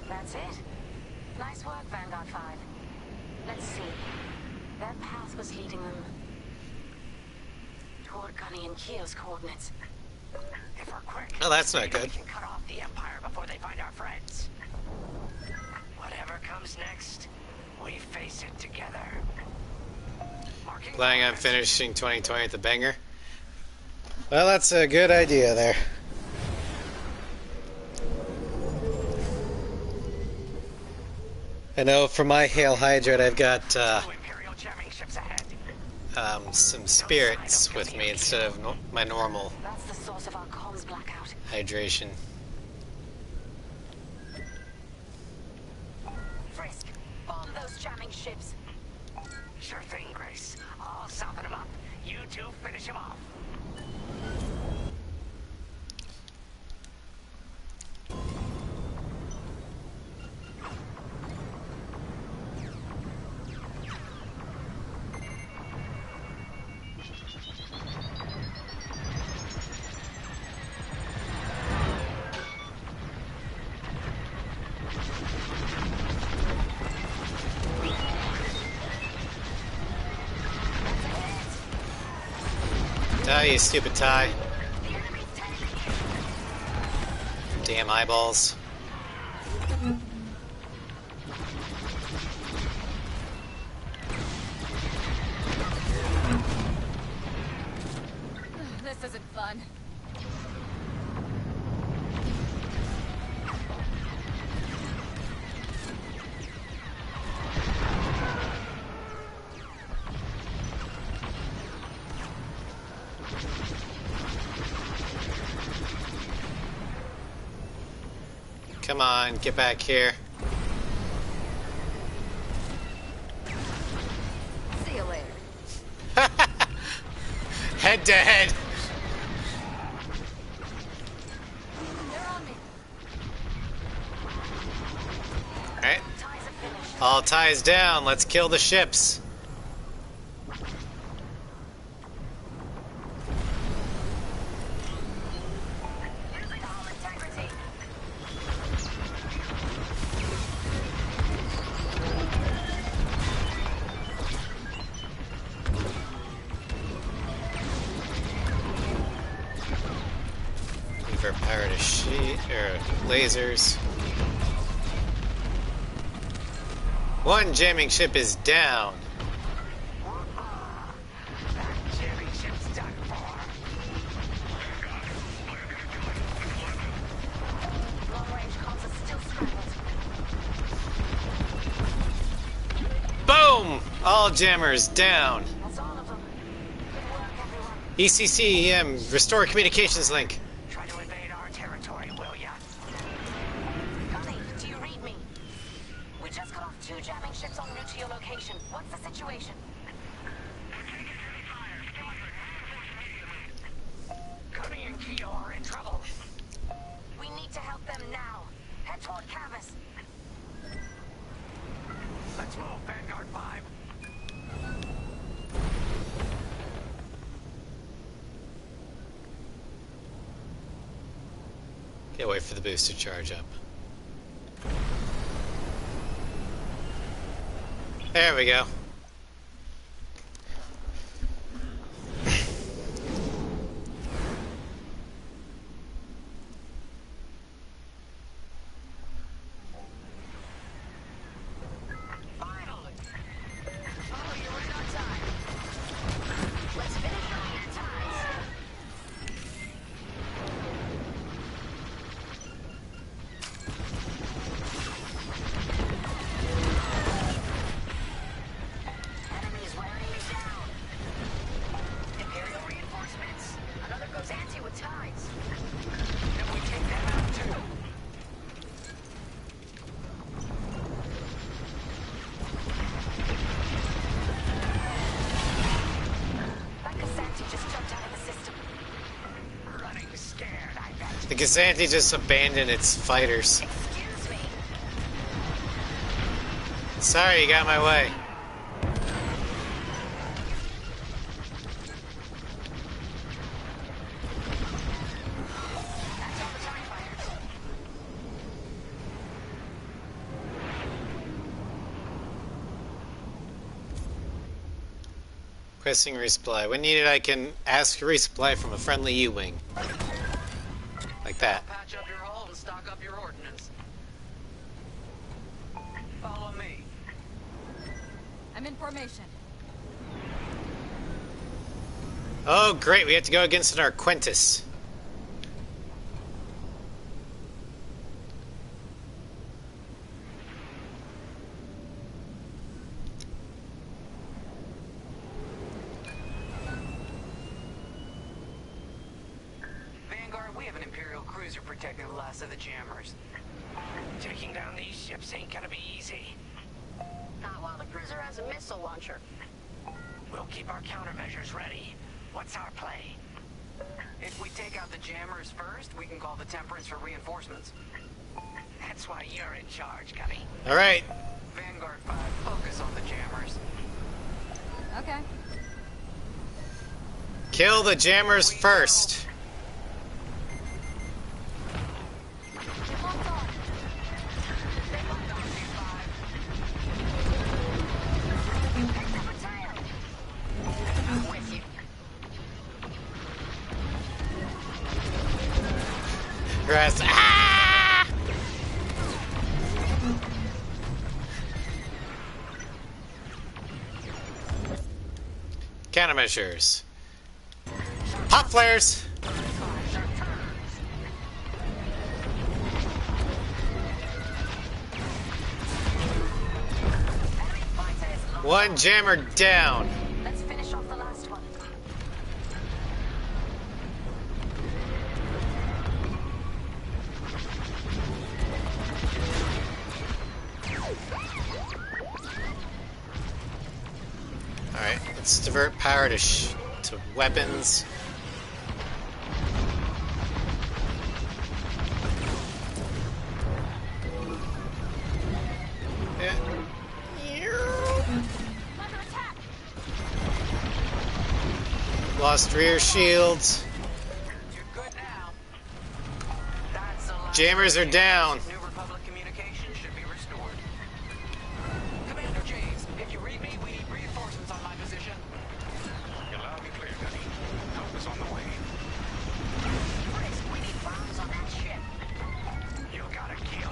That's it. Nice work, Vanguard 5. Let's see. That path was leading them toward Gunny and Keo's coordinates. If we're quick, Oh, that's not maybe good. we can cut off the Empire before they find our friends. Whatever comes next, we face it together. Marking Planning on progress. finishing 2020 at the banger. Well, that's a good idea there. I know for my Hail Hydrate, I've got Two Imperial jamming ships ahead. some spirits with me instead of my normal That's the source of our comms blackout. hydration. Frisk, bomb those jamming ships. Sure thing, Grace. I'll soften him up. You two finish him off. Die, you stupid tie. Damn eyeballs. This isn't fun. Come on, get back here. See you later. Head to head. They're on me. Alright. All ties down. Let's kill the ships. Losing all integrity. For power to sheet or lasers. One jamming ship is down. Jamming ship's done for. Long-range comms are still scrambled. Boom! All jammers down. That's all of them. Good work, everyone. ECCEM, restore communications link. Try to invade our territory, will ya? Gunny, do you read me? We just got off 2 jamming ships en route to your location. What's the situation? Gunny and Keo are in trouble. We need to help them now. Head toward Cavis. Let's move, Vanguard 5. Can't wait for the boost to charge up. There we go. Finally! Oh, you're right on time. Let's finish on your ties. Enemies wearing me down. Imperial reinforcements. Another goes anti with ties. Then we take them out too. That Cassanti just jumped out of the system. Running scared, I bet. The Cassanti just abandoned its fighters. Excuse me. Sorry, you got in my way. That's all the TIE fighters. Requesting resupply. When needed, I can ask resupply from a friendly U-wing. Like that. Patch up your hull and stock up your ordnance. Follow me. I'm in formation. Oh, great. We have to go against an Arquentis. Vanguard, we have an Imperial cruiser protecting the last of the jammers. Taking down these ships ain't gonna be easy. Not while the cruiser has a missile launcher. We'll keep our countermeasures ready. What's our play? If we take out the jammers first, we can call the Temperance for reinforcements. That's why you're in charge, Gunny. All right. Vanguard 5, focus on the jammers. Okay. Kill the jammers first. Get locked on. They locked on C5. Pick up a tail. I'm with you. Grass. Ah! Countermeasures. Pop flares. One jammer down. Let's finish off the last one. Alright, let's divert power to weapons. Yeah. Lost rear shields. Jammers are down. New Republic communications should be restored. Commander James, if you read me, we need reinforcements on my position. You're loud and clear, Gunny. Help is on the way. Chris, we need bombs on that ship. You gotta kill.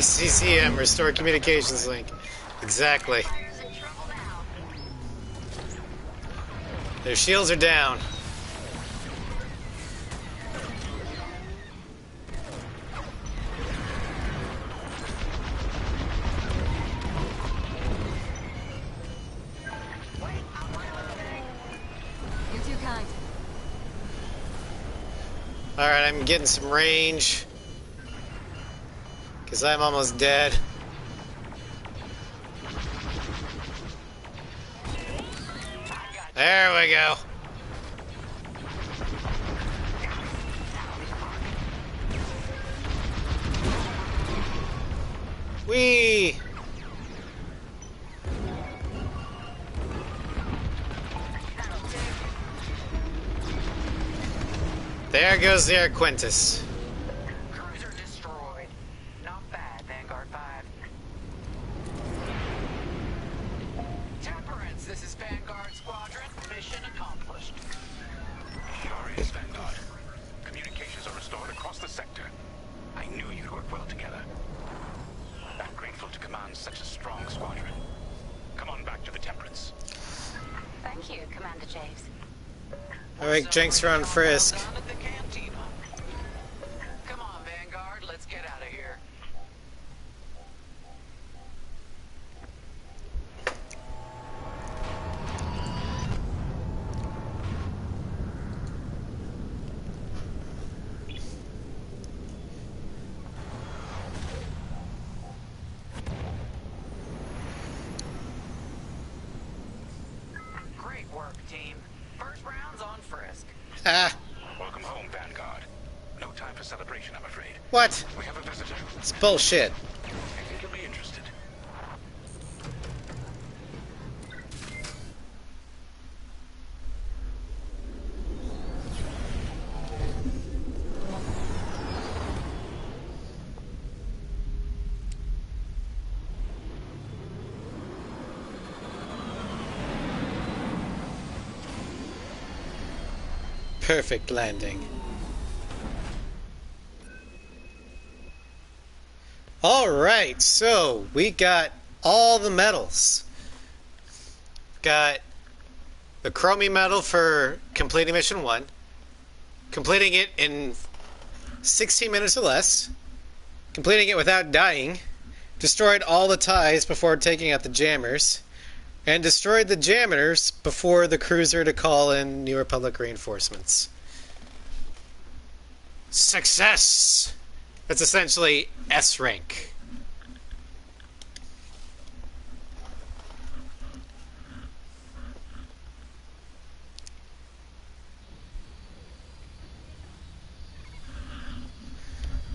CCM, restore communications link. Exactly. Their shields are down. You're too kind. Alright, I'm getting some range. Because I'm almost dead. There we go. Whee! There goes the Arquentis. Cruiser destroyed. Not bad, Vanguard 5. Temperance, this is Vanguard Squadron. Mission accomplished. Sure is, Vanguard. Communications are restored across the sector. I knew you'd work well together. I'm grateful to command such a strong squadron. Come on back to the Temperance. Thank you, Commander James. Alright, Jenks are on Frisk. Down at the cantina. Come on, Vanguard, let's get out of here. Great work, team. First round's on Frisk. Ah, Welcome home, Vanguard. No time for celebration, I'm afraid. what? We have a visitor. It's bullshit. I think you'll be interested. Perfect landing. Alright, so we got all the medals. Got the Chromie medal for completing mission 1, completing it in 16 minutes or less, completing it without dying, destroyed all the ties before taking out the jammers, and destroyed the jammers before the cruiser to call in New Republic reinforcements. Success! That's essentially S rank.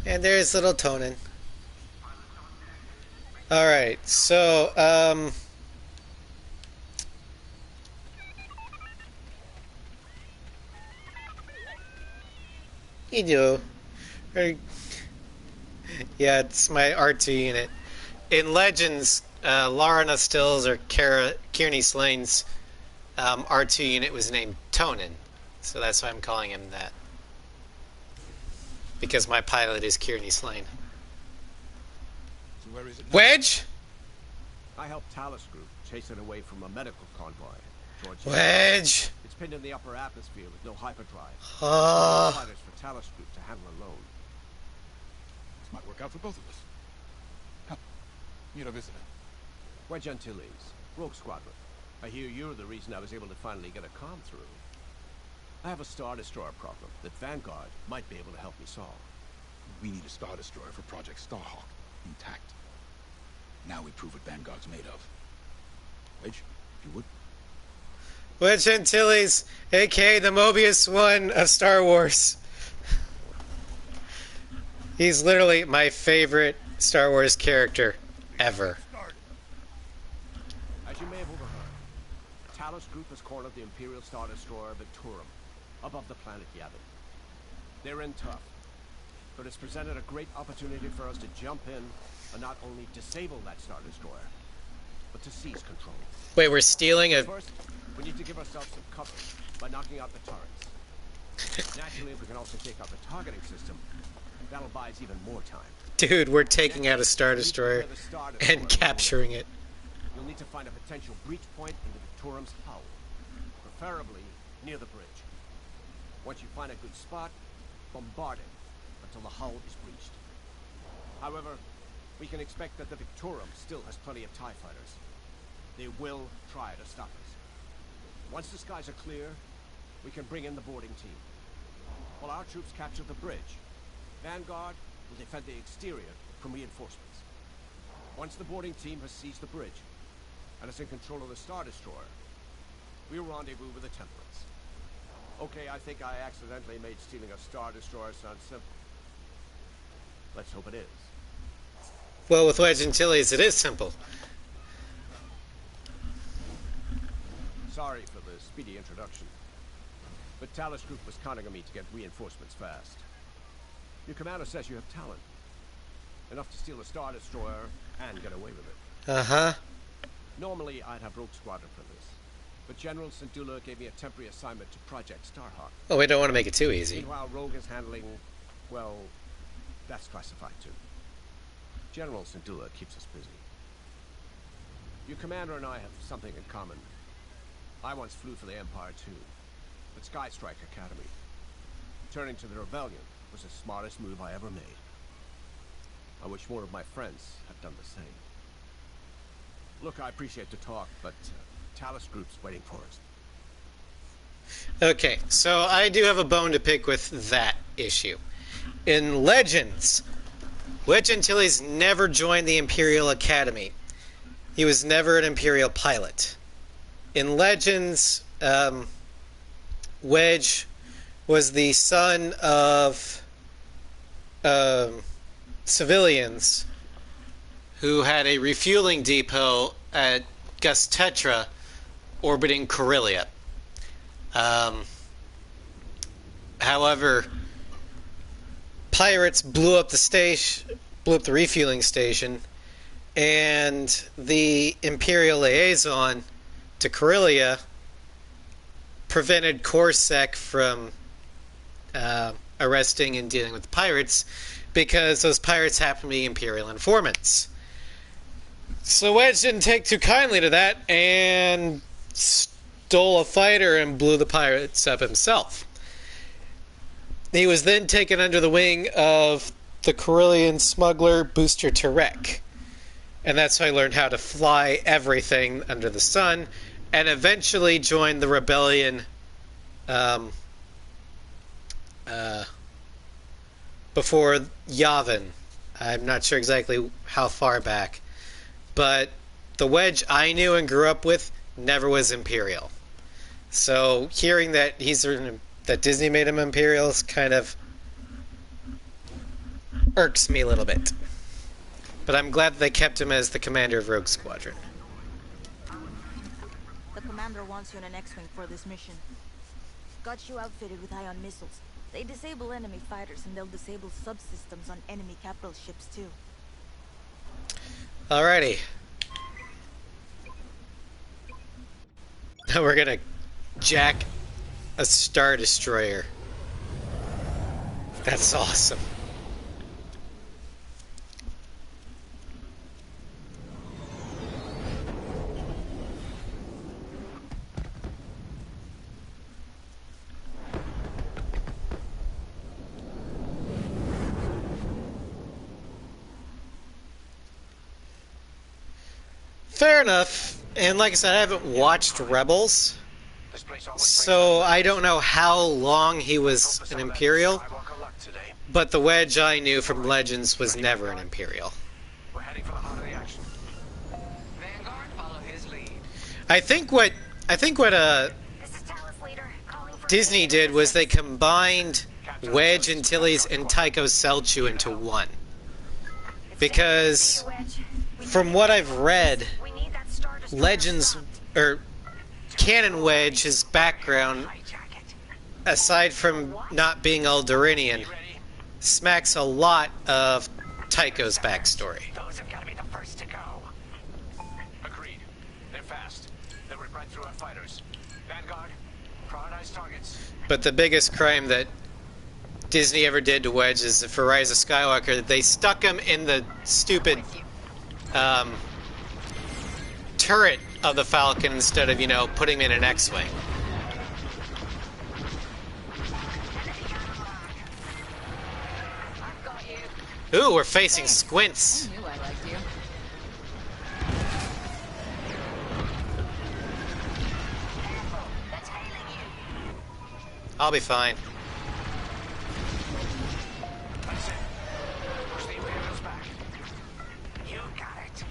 And there's little Tonin. Alright, so, you do. Yeah, it's my RT unit. In Legends, Lorna Stills or Kearney Slane's R2 unit was named Tonin. So that's why I'm calling him that. Because my pilot is Kearney Slane. So where is it now? Wedge? I helped Talus Group chase it away from a medical convoy. Wedge! It's pinned in the upper atmosphere with no hyperdrive. Oh. Fighters for Talus Group to handle alone. This might work out for both of us. Come, meet our visitor. Wedge Antilles, Rogue Squadron. I hear you're the reason I was able to finally get a comm through. I have a Star Destroyer problem that Vanguard might be able to help me solve. We need a Star Destroyer for Project Starhawk, intact. Now we prove what Vanguard's made of. Wedge, if you would. Wedge Antilles, aka the Mobius one of Star Wars. He's literally my favorite Star Wars character ever. As you may have overheard, Talus Group has cornered the Imperial Star Destroyer Victorum above the planet Yavin. They're in tough, but it's presented a great opportunity for us to jump in and not only disable that Star Destroyer, but to seize control. Wait, we're stealing a... First, we need to give ourselves some cover by knocking out the turrets. Naturally, if we can also take out the targeting system, that'll buy us even more time. Dude, we're taking out a Star Destroyer and capturing it. You'll need to find a potential breach point in the Victorum's hull, preferably near the bridge. Once you find a good spot, bombard it until the hull is breached. However, we can expect that the Victorum still has plenty of TIE fighters. They will try to stop us. Once the skies are clear, we can bring in the boarding team. While our troops capture the bridge, Vanguard will defend the exterior from reinforcements. Once the boarding team has seized the bridge and is in control of the Star Destroyer, we'll rendezvous with the Templars. Okay, I think I accidentally made stealing a Star Destroyer sound simple. Let's hope it is. Well, with Wedge Antilles, it is simple. Sorry for the speedy introduction, but Talus Group was counting on me to get reinforcements fast. Your commander says you have talent. Enough to steal a Star Destroyer and get away with it. Uh-huh. Normally, I'd have Rogue Squadron for this, but General Syndulla gave me a temporary assignment to Project Starhawk. Oh, we don't want to make it too easy. Meanwhile, Rogue is handling, well, that's classified too. General Syndulla keeps us busy. Your commander and I have something in common. I once flew for the Empire too, at Sky Strike Academy. Turning to the rebellion was the smartest move I ever made. I wish more of my friends had done the same. Look, I appreciate the talk, but Talus Group's waiting for us. Okay, so I do have a bone to pick with that issue. In Legends, Wedge Antilles never joined the Imperial Academy. He was never an Imperial pilot. In Legends, Wedge was the son of civilians who had a refueling depot at Gus Tetra orbiting Corellia. However, pirates blew up the refueling station, and the Imperial liaison to Corellia prevented Corsac from arresting and dealing with the pirates because those pirates happened to be Imperial informants. So Wedge didn't take too kindly to that and stole a fighter and blew the pirates up himself. He was then taken under the wing of the Corellian smuggler Booster Tarek. And that's how he learned how to fly everything under the sun, and eventually joined the rebellion before Yavin. I'm not sure exactly how far back. But the Wedge I knew and grew up with never was Imperial. So hearing that that Disney made him Imperial kind of irks me a little bit. But I'm glad that they kept him as the commander of Rogue Squadron. The commander wants you in an X-Wing for this mission. Got you outfitted with ion missiles. They disable enemy fighters and they'll disable subsystems on enemy capital ships too. Alrighty. We're gonna jack a Star Destroyer. That's awesome. Fair enough. And like I said, I haven't watched Rebels, so I don't know how long he was an Imperial, but the Wedge I knew from Legends was never an Imperial. We're heading for the heart of the action. Vanguard, follow his lead. I think what Disney did was they combined Wedge Antilles and Tycho Selchu into one. Because from what I've read, Legends, or Canon Wedge, his background, aside from not being Eldorinian, smacks a lot of Tycho's backstory. Those have got to be the first to go. Agreed. They're fast. They'll rip right through our fighters. Vanguard, prioritize targets. But the biggest crime that Disney ever did to Wedge is for Rise of Skywalker, they stuck him in the stupid turret of the Falcon instead of, putting him in an X-Wing. Ooh, we're facing Squints. I knew I liked you. I'll be fine. That's it. Push the Imperials back. You got it.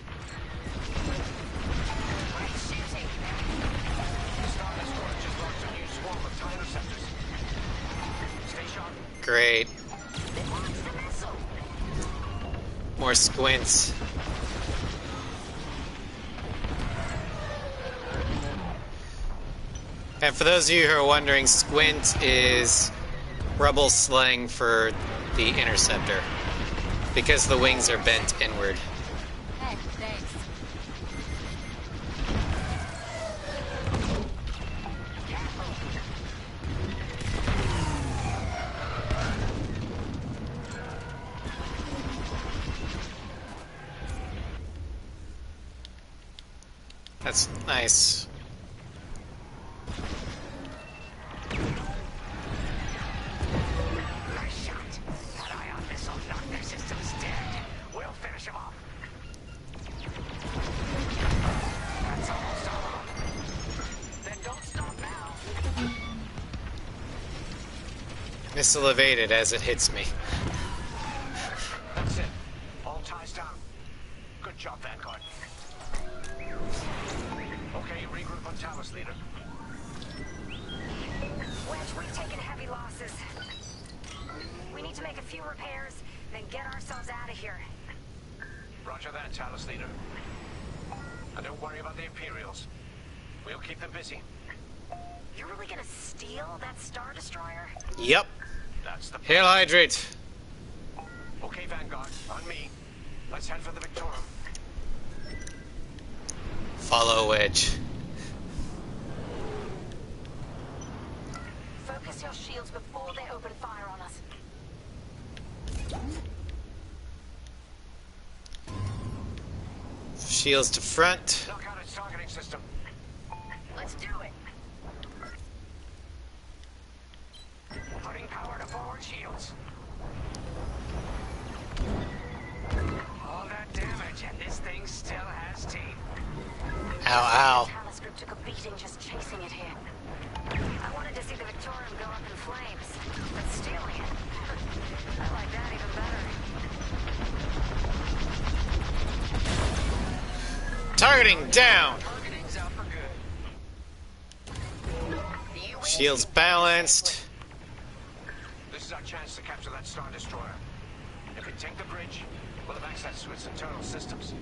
Great shooting. The Star Destroyer just launched a new swarm of TIE interceptors. Stay sharp. Great. More Squints. And for those of you who are wondering, Squint is Rebel slang for the Interceptor, because the wings are bent inward. Hey, thanks. That's nice. Nice shot. That ion missile knocked their systems dead. We'll finish them off. That's almost all of them. Then don't stop now. Missile evaded as it hits me. That's it. All ties down. Good job, Vanguard. Okay, regroup on Talus, leader. Wedge, we've taken heavy losses. We need to make a few repairs, then get ourselves out of here. Roger that, Talus, leader. And don't worry about the Imperials. We'll keep them busy. You're really gonna steal that Star Destroyer? Yep. That's the Hail Hydrate. Okay, Vanguard, on me. Let's head for the Victorum. Follow Wedge. Focus your shields before they open fire on us. Shields to front. Knock out its targeting system. Let's do it. Putting power to forward shields. All that damage, and this thing still has teeth. Ow, ow. Talus group took a beating just chasing it here. I wanted to see the Victorium go up in flames, but stealing it, I like that even better. Targeting down. Targeting's out for good. Shields balanced. This is our chance to capture that Star Destroyer. If we take the bridge, we'll have access to its internal systems.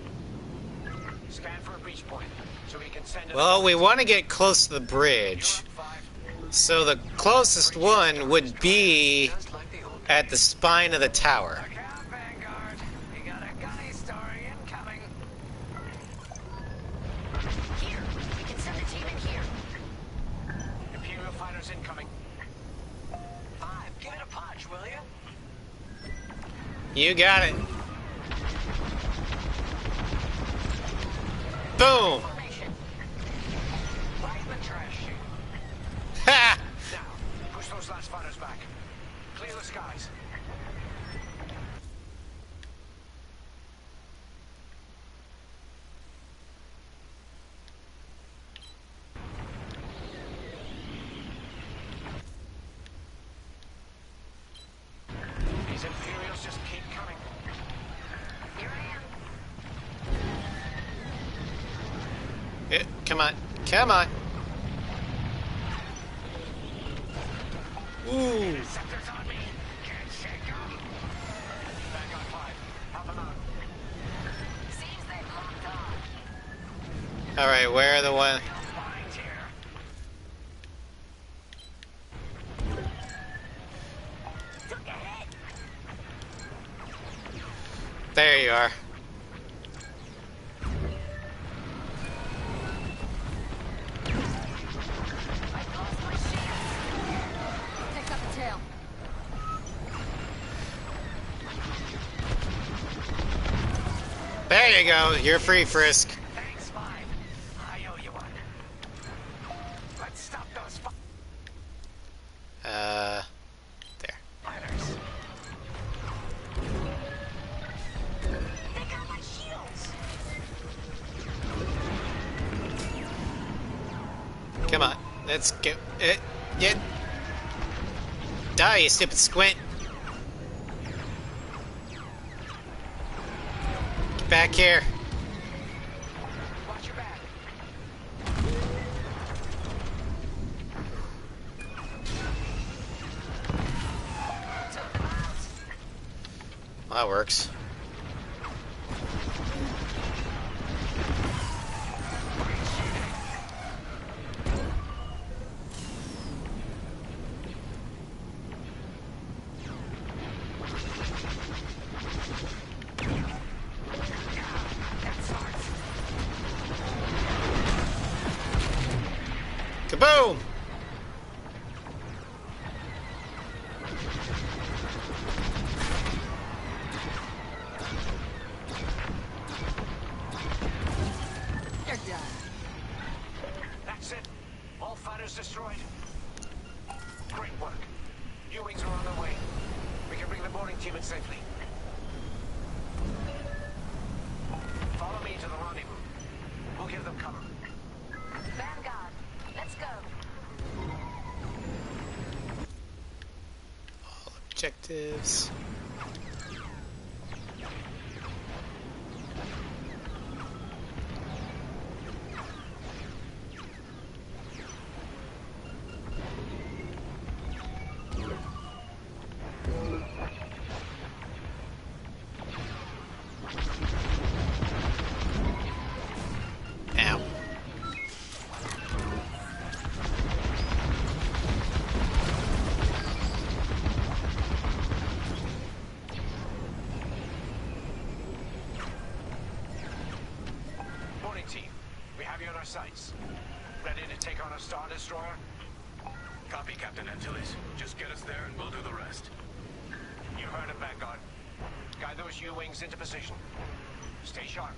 Scan for a breach point, so we can send it. Well, we want to get close to the bridge. So the closest one would be at the spine of the tower. Look out, Vanguard. We got a gunny story incoming. Here, we can send a team in here. You got it. Boom! Right in the trash chute. Ha! Now, push those last fighters back. Clear the skies. These Imperials just keep coming. Here I am. Come on. Come on. Ooh. Sectors on me. Can't shake them. Back on 5. Help them out. Seems they've locked on. Alright, where are the one? Lines here. Took a hit. There you are. I've lost my shield. Pick up the tail. There you go. You're free, Frisk. Thanks, 5. I owe you one. Let's stop those There. fighters. They got my shields. Come on. Let's go. Get. Die, you stupid squint. Get back here. Watch your back. Took them out. Well, that works. Kaboom! They're done. That's it. All fighters destroyed. Great work. U-wings are on their way. We can bring the boarding team in safely. Follow me to the rendezvous. We'll give them cover. Vanguard, let's go. All objectives. Ow. Boarding team, we have you on our sights. Ready to take on a Star Destroyer? Copy, Captain Antilles. Just get us there and we'll do the rest. You heard it, Vanguard. Guide those U-wings into position. Stay sharp.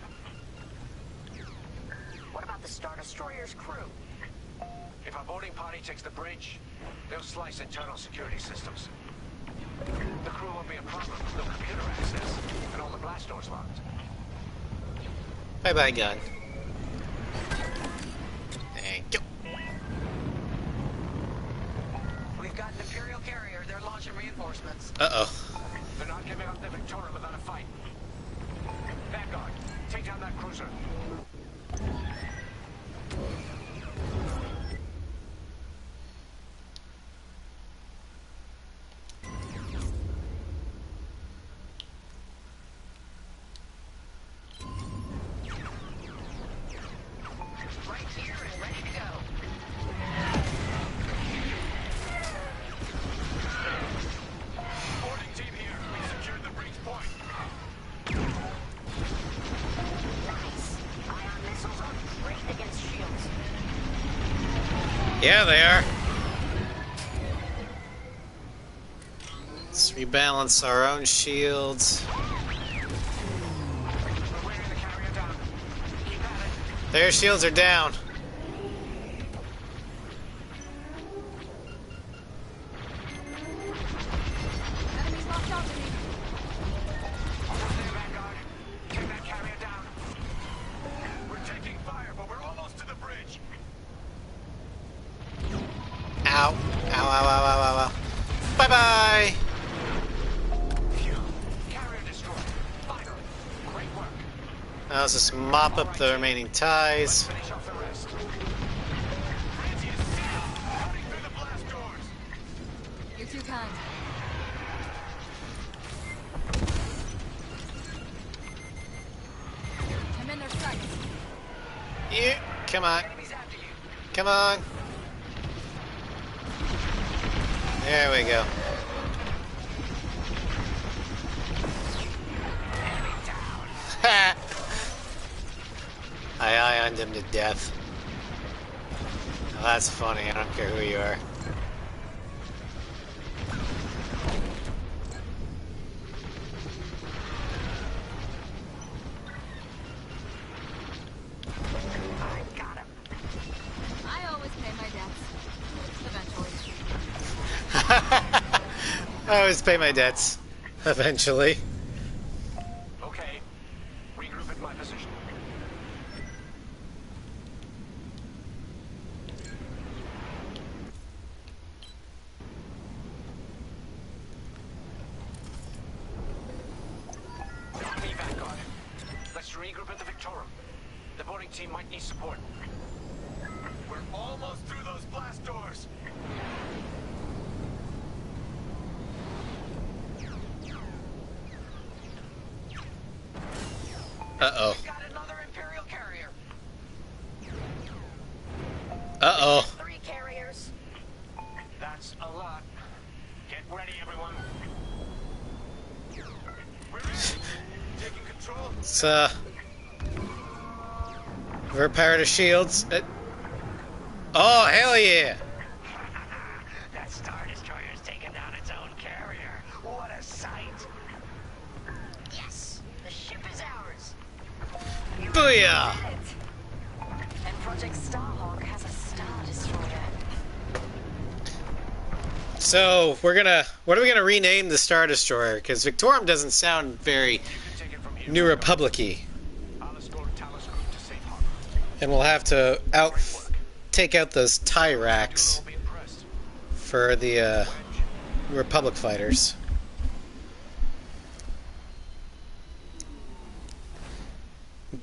What about the Star Destroyer's crew? If our boarding party takes the bridge, they'll slice internal security systems. The crew won't be a problem. No computer access, and all the blast doors locked. Bye-bye, gun. Thank you. We've got an Imperial carrier. They're launching reinforcements. Uh-oh. They're not giving up the Victoria without a fight. Vanguard, take down that cruiser. Right here and ready to go. Boarding team here. We secured the breach point. Nice. Ion missiles are great against shields. Yeah, they are. Let's Rebalance our own shields. Their shields are down. Enemies locked onto me. Almost there, Vanguard. Take that carrier down. We're taking fire, but we're almost to the bridge. Ow. Ow, ow, ow, ow, ow, ow. Bye-bye! Phew. Carrier destroyed. Finally. Great work. Now let's just mop up the remaining ties. Finish off the rest. Fancy is cutting through the blast doors. You're too kind. I'm in their sights. Yeah, come on. Enemies after you. Come on. There we go. Enemy down. Ha! I ioned him to death. Well, that's funny. I don't care who you are. I got him. I always pay my debts. Eventually. I always pay my debts. Eventually. Okay. Regroup at my position. Me, Vanguard. Let's regroup at the Victorum. The boarding team might need support. We're almost through those blast doors. Uh-oh. We've got another Imperial carrier. Uh-oh. 3 carriers. That's a lot. Get ready, everyone. We're in. Taking control. Let's, repair the shields. Oh, hell yeah! That Star Destroyer's taken down its own carrier. What a sight. Yes, the ship is ours. Booyah! And Project Starhawk has a Star Destroyer. So, what are we gonna rename the Star Destroyer? Because Victorum doesn't sound very New Republic-y. I'll escort Talus Group to safe harbor. And we'll have to take out those tie racks You'll be impressed. for the Republic fighters.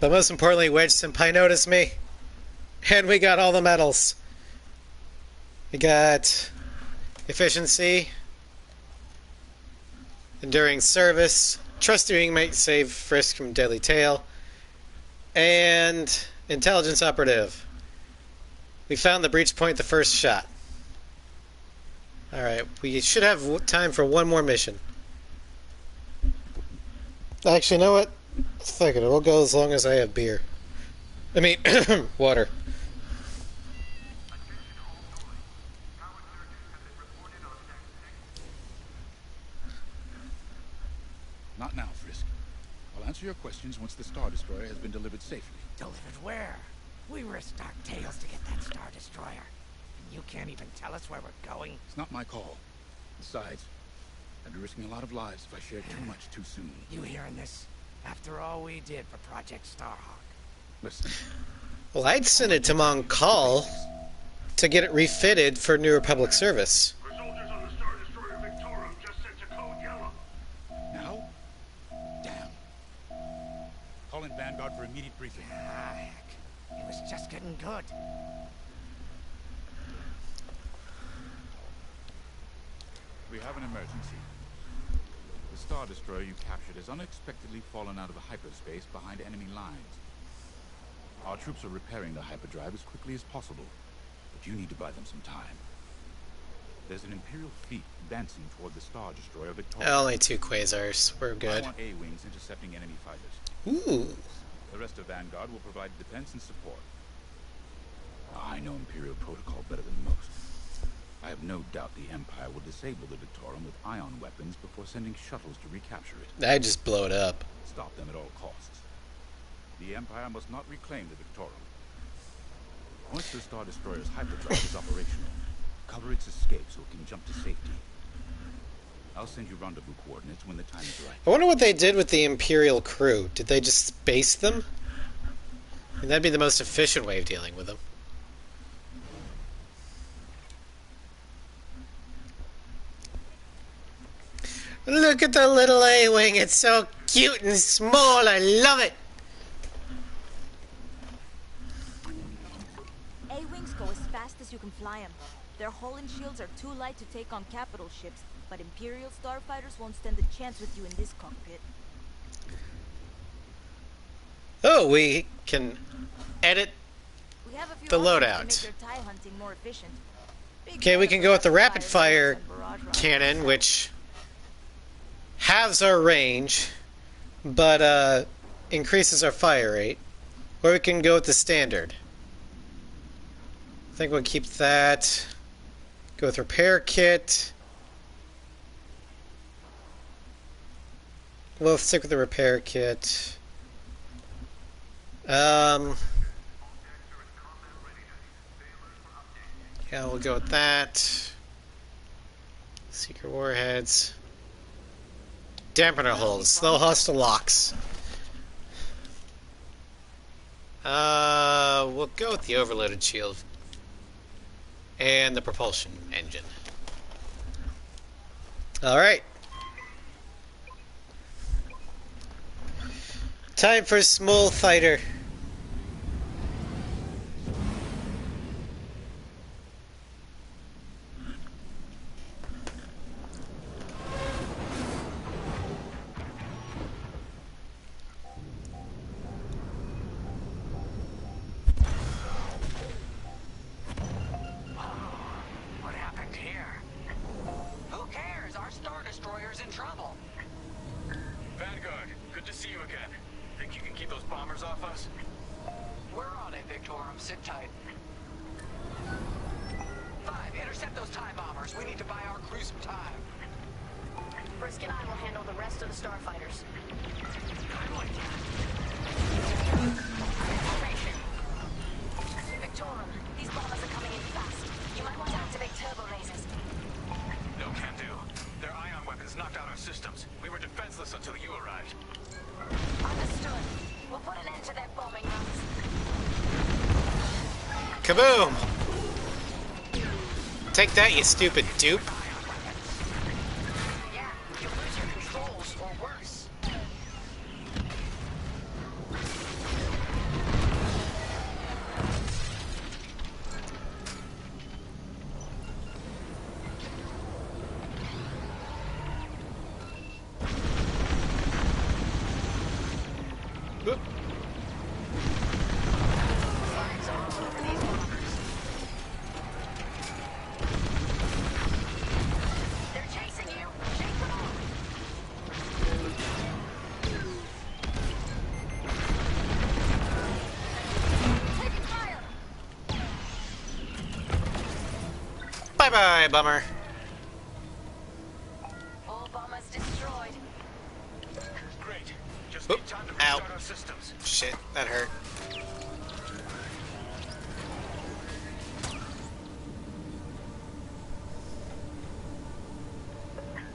But most importantly, Wedge Senpai noticed me. And we got all the medals. We got efficiency, enduring service, trusting might save Frisk from deadly tail, and intelligence operative. We found the breach point the first shot. Alright, we should have time for one more mission. Actually, you know what? Fuck it, it'll go as long as I have beer. I mean, water. Not now, Frisk. I'll answer your questions once the Star Destroyer has been delivered safely. Delivered where? We risked our tails to get that Star Destroyer. And you can't even tell us where we're going? It's not my call. Besides, I'd be risking a lot of lives if I shared too much too soon. You hearing this? After all we did for Project Starhawk. Listen, Well, I'd send it to Moncall to get it refitted for New Republic service. For soldiers on the Star Destroyer Victorum, just sent to code yellow. now? Damn. Call in Vanguard for immediate briefing. Ah, heck. It was just getting good. We have an emergency. The Star Destroyer you captured has unexpectedly fallen out of the hyperspace behind enemy lines. Our troops are repairing the hyperdrive as quickly as possible, but you need to buy them some time. There's an Imperial fleet advancing toward the Star Destroyer Victoria. Only 2 quasars. We're I good. want A-wings intercepting enemy fighters. Ooh. The rest of Vanguard will provide defense and support. I know Imperial protocol better than most. I have no doubt the Empire will disable the Victorum with ion weapons before sending shuttles to recapture it. I just blow it up. Stop them at all costs. The Empire must not reclaim the Victorum. Once the Star Destroyer's hyperdrive is operational, cover its escape so it can jump to safety. I'll send you rendezvous coordinates when the time is right. I wonder what they did with the Imperial crew. Did they just space them? I mean, that'd be the most efficient way of dealing with them. Look at the little A-Wing. It's so cute and small. I love it. A-Wings go as fast as you can fly them. Their hull and shields are too light to take on capital ships, but Imperial starfighters won't stand a chance with you in this cockpit. Oh, we can edit We have a few the options loadout. to make your TIE hunting more efficient. Okay, we can go with the rapid fire cannon, which halves our range, but increases our fire rate. Or we can go with the standard. I think we'll keep that. Go with repair kit. We'll stick with the repair kit. Yeah, we'll go with that. Secret warheads. Dampener holes. Slow hostile locks. We'll go with the overloaded shield. And the propulsion engine. Alright. Time for a small fighter. What happened here? Who cares? Our Star Destroyer's in trouble. Vanguard, good to see you again. Think you can keep those bombers off us? We're on it, Victorum. Sit tight. 5, intercept those TIE bombers. We need to buy our crew some time. Brisk and I will handle the rest of the starfighters. Information. Victorum, these bombers are coming in fast. You might want to activate turbo lasers. No can do. Their ion weapons knocked out our systems. We were defenseless until you arrived. Understood. We'll put an end to their bombing runs. Kaboom! Take that, you stupid dupe. Yeah, you lose your controls or worse. Oop. Flags all over these bombers. They're chasing you. Shake them off. Taking fire. Bye-bye, bummer. All bombers destroyed. Great. Just Oop. need time to Ow. restart our systems. Shit, that hurt.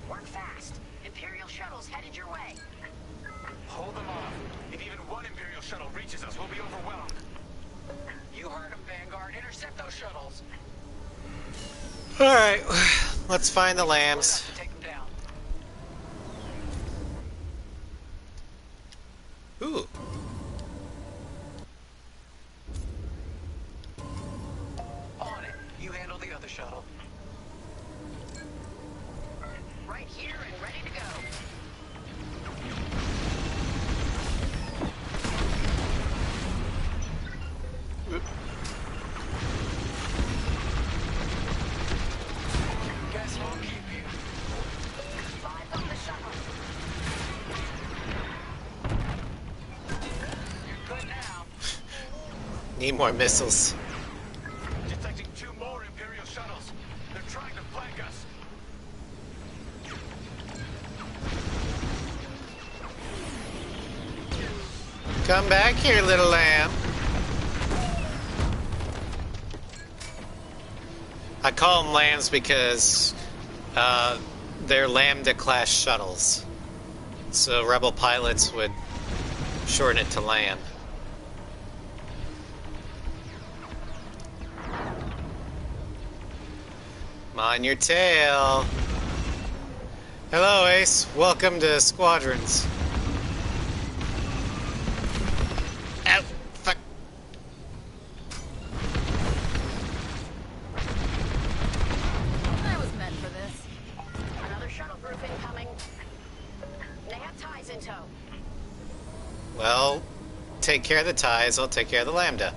Work fast. Imperial shuttles headed your way. Hold them off. If even one Imperial shuttle reaches us, we'll be overwhelmed. You heard them, Vanguard. Intercept those shuttles. Alright, let's find the lambs. Split up to take them down. Ooh. On it. You handle the other shuttle. Right here and ready to go. Guess we'll keep you. Five on the shuttle. You're good now. Need more missiles. Detecting 2 more Imperial shuttles. They're trying Come back here, little lamb. I call them lambs because they're Lambda-class shuttles. So rebel pilots would shorten it to lamb. I'm on your tail. Hello, Ace. Welcome to Squadrons. Ow, fuck. I was meant for this. Another shuttle group incoming. They have ties in tow. Well, take care of the ties. I'll take care of the Lambda.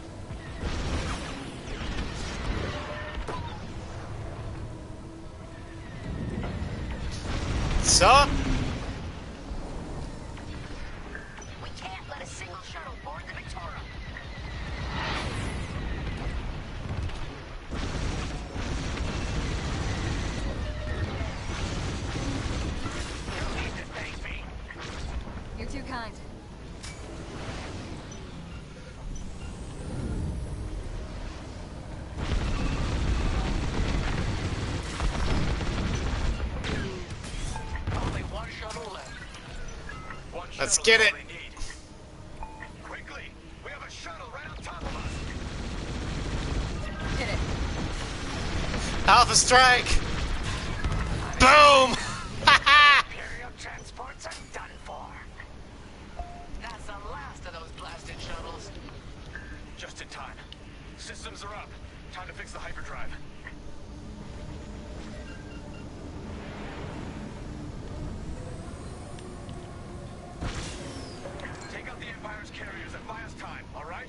So, We can't let a single shuttle board the Victoria. You need to thank me. You're too kind. Only one shuttle left. One let's shuttle's get all it. they need. Quickly! We have a shuttle right on top of us! Hit it. Alpha strike. Boom. Imperial transports are done for. That's the last of those blasted shuttles. Just in time. Systems are up. Time to fix the hyperdrive. Take out the Empire's carriers and buy us time, alright?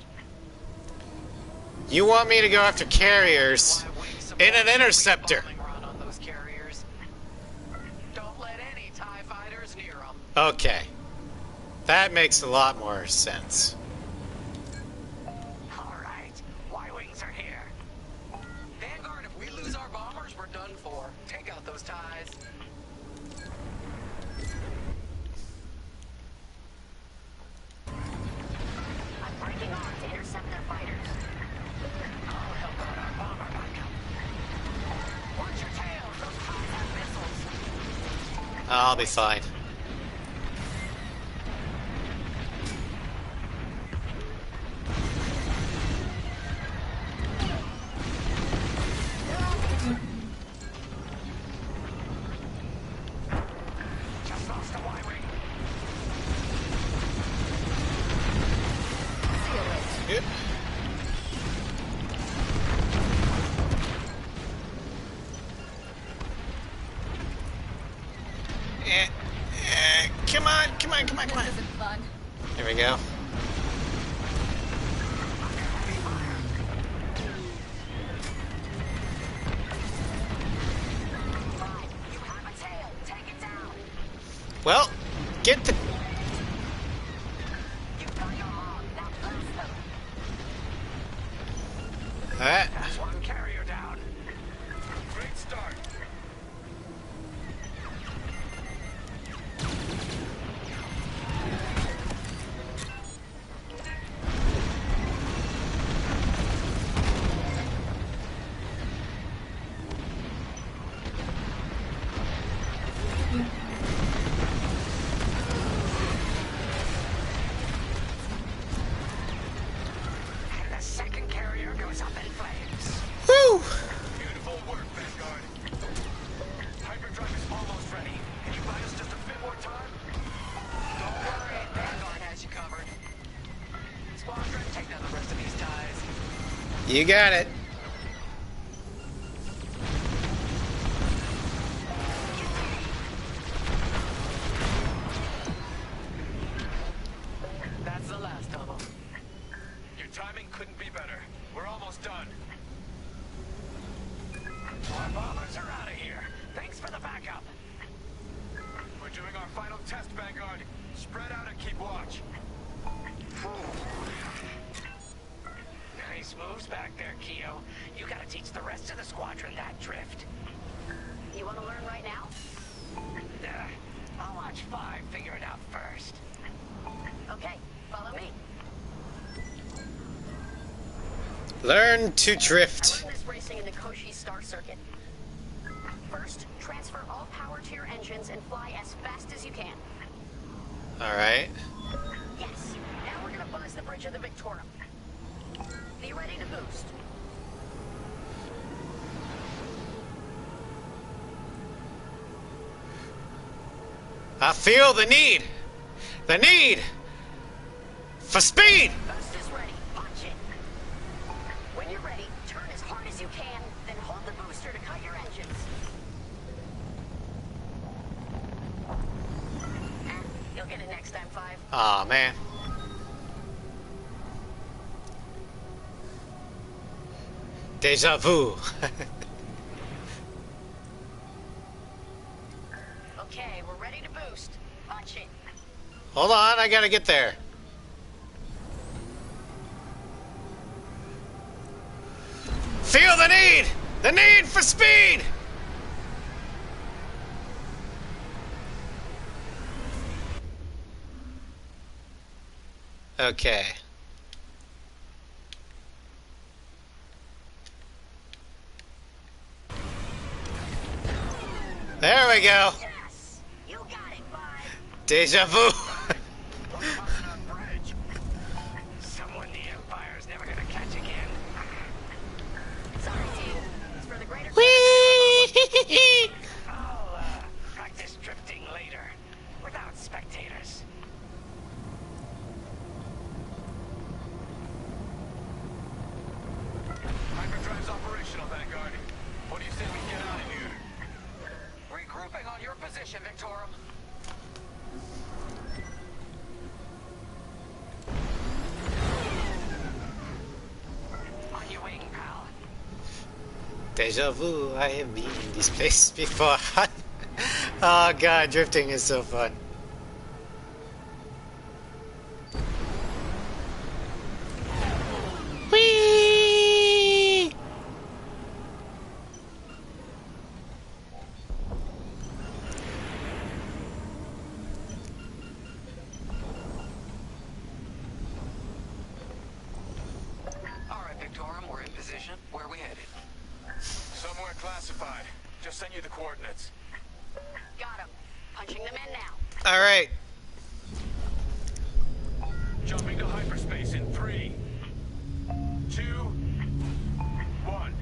You want me to go after carriers in an interceptor? Bombing run on those carriers. Don't let any TIE fighters near them. Okay. That makes a lot more sense. Alright, Y-Wings are here. Vanguard, if we lose our bombers, we're done for. Take out those ties. I'm breaking on to intercept their fighters. I'll help out our bomber backup. Watch your tail, those ties have missiles. I'll be fine. Just lost a Y-Wing. Yep. Come on, come on, come on, come on. This isn't fun. There we go. You have a tail. Take it down. Well, get the... You've got your hog. Now blast them. Alright. That's one carrier down. Great start. And the second carrier goes up in flames. Woo! Beautiful work, Vanguard. Hyperdrive is almost ready. Can you buy us just a bit more time? Don't worry, Vanguard has you covered. Squadron, take down the rest of these ties. You got it. That's the last of them. Your timing couldn't be better. We're almost done. Our bombers are out of here. Thanks for the backup. We're doing our final test, Vanguard. Spread out and keep watch. Nice moves back there, Keo. You gotta teach the rest of the squadron that drift. You want to learn right now? I'll watch 5 figure it out first. Okay, follow me. Learn to drift. Run this racing in the Koshi Star Circuit. First, transfer all power to your engines and fly as fast as you can. Alright. Yes. Now we're gonna buzz the bridge of the Victorum. Be ready to boost. I feel the need for speed. Boost is ready. Punch it. When you're ready, turn as hard as you can, then hold the booster to cut your engines. You'll get it next time, 5. Aw, man. Deja vu. Okay, we're ready to boost. Punch it. Hold on, I gotta get there. Feel the need for speed. Okay. There we go. Yes, you got it, 5. Deja vu. Someone the Empire's never gonna catch again. Sorry, team. It's for the greater. I'll practice drifting later, without spectators. Hyperdrive's operational, Vanguard. What do you say we get out of here? Regrouping on your position, Victorum. On your wing, pal. Deja vu. I have been in this place before. Oh god, drifting is so fun. Whee! All right, Victorum, we're in position. Where are we headed? Somewhere classified. Just send you the coordinates. Got him. Punching them in now. All right. Jumping to hyperspace in 3, 2, 1.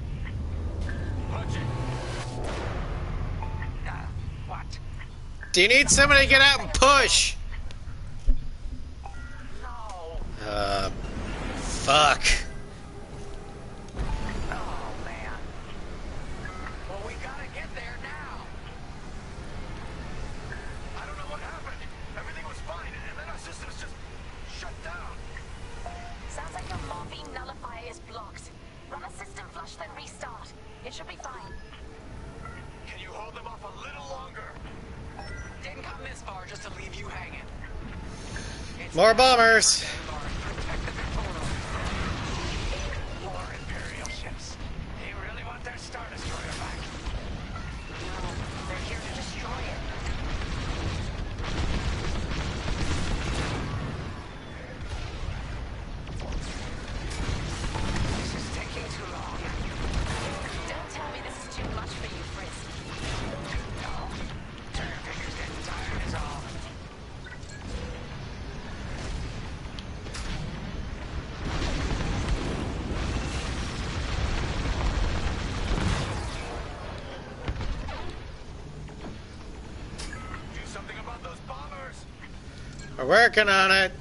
Punch it. What? Do you need somebody to get out and push? No. Fuck. Oh, man. Well, we gotta get there now. I don't know what happened. Everything was fine, and then our systems just shut down. Sounds like your morphine nullifier is blocked. Run a system flush, then restart. It should be fine. Can you hold them off a little longer? Didn't come this far just to leave you hanging. More bombers. Protect the Victorum. More Imperial ships. They really want their Star Destroyer back. No, they're here to destroy it. This is taking too long. Don't tell me this is too much for you, Frisk. No. Turner figure's getting tired is all. Do something about those bombers. We're working on it.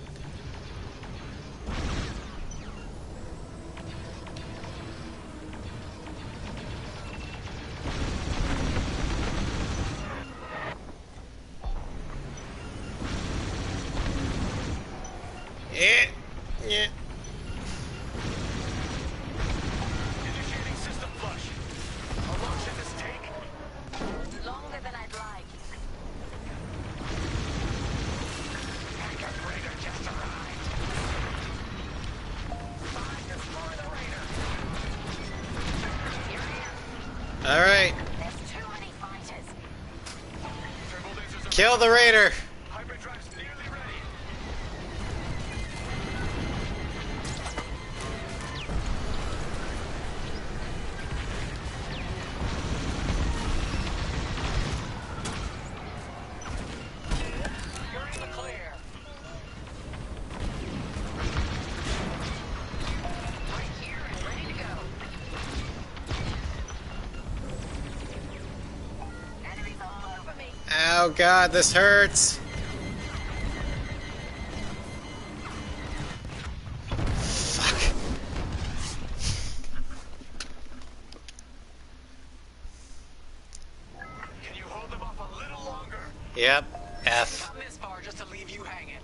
Yeah. Yeah. Initiating system flush. How long should this take? Longer than I'd like. Anchor freighter just arrived. Fine, destroy the Raider. Here I am. All right. There's too many fighters. Turbo lasers are Kill the raider. Hyperdrive's nearly ready. Oh god, this hurts. Fuck. Can you hold them off a little longer? Yep. F. Come this far just to leave you hanging.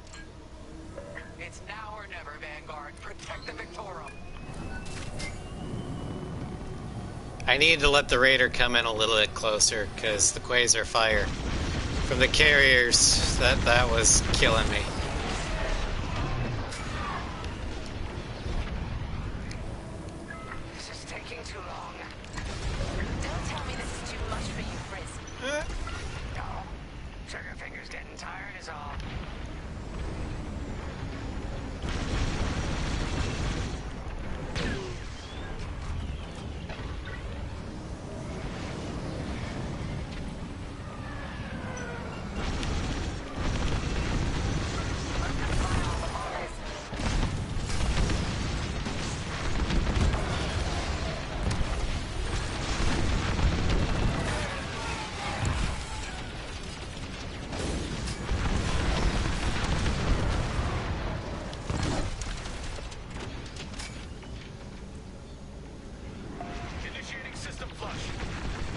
It's now or never, Vanguard. Protect the Victorum. I need to let the Raider come in a little bit closer, because the quasar fire from the carriers, that was killing me. This is taking too long. Don't tell me this is too much for you, Frizz. No. Trigger finger's getting tired is all. Initiating system flush.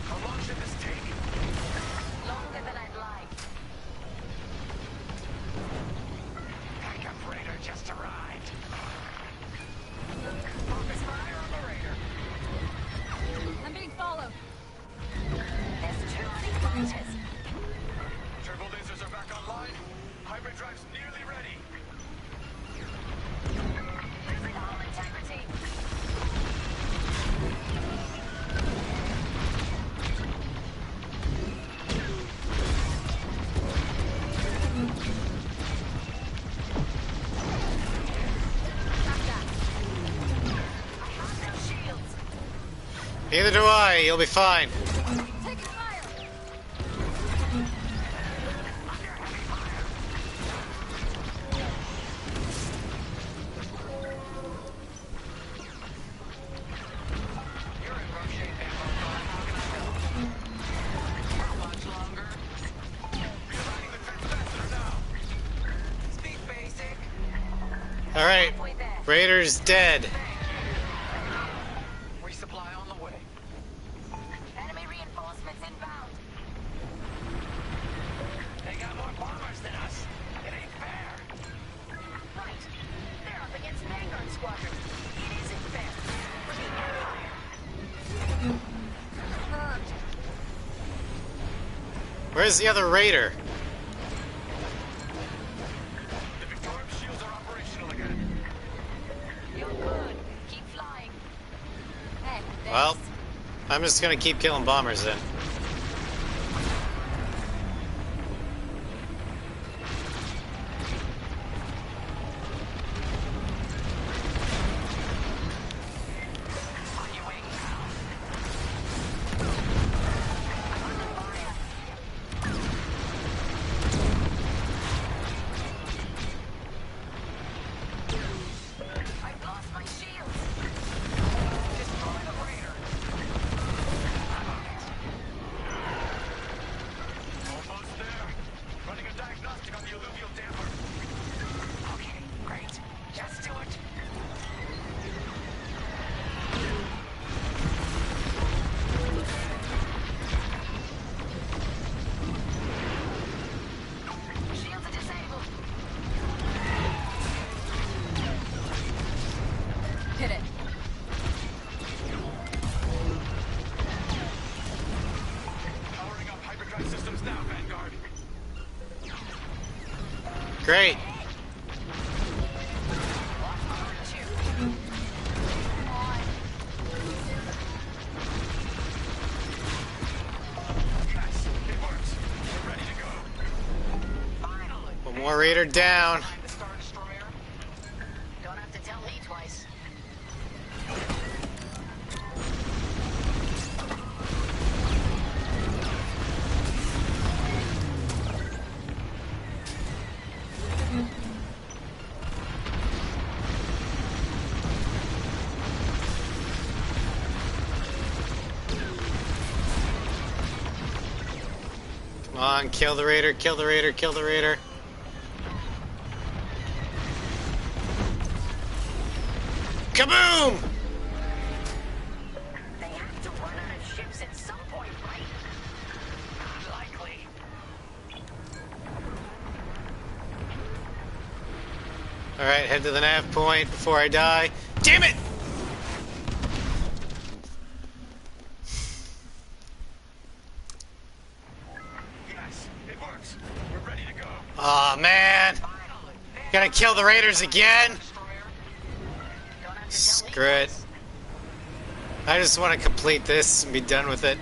How long should this take? Longer than I'd like. Backup Raider just arrived. Focus fire on the Raider. I'm being followed. There's too many fighters. Turbo lasers are back online. Hybrid drive's nearly ready. Losing hull integrity. Neither do I. You'll be fine. Taking fire. You're in rough shape, Vanguard. How can I help? How much longer? Realigning the transducer now. Speak basic. Alright. Raider's dead. Resupply on the way. Enemy reinforcements inbound. They got more bombers than us. It ain't fair. Right. They're up against Vanguard Squadron. It isn't fair. For the Empire. Hurt. Where's the other Raider? The Victorium shields are operational again. You're good. Keep flying. Hey, Well, I'm just gonna keep killing bombers then. on your way now. I'm under fire. I've lost my shields. Destroy the Raider. Almost there. Running a diagnostic on the alluvial damper. Okay, great. Just do it. Shields are disabled. Hit it. Powering up hyperdrive systems now, Vanguard. Great. Yes, it works. We're ready to go. Finally. One more Raider down. Find the Star Destroyer. Don't have to tell me twice. Come on, kill the raider, kill the raider, kill the raider. Kaboom! They have to run out of ships at some point, right? Likely. Alright, head to the nav point before I die. Damn it! Yes, it works. We're ready to go. Aw, man! Gotta kill the raiders again? Screw it. I just want to complete this and be done with it.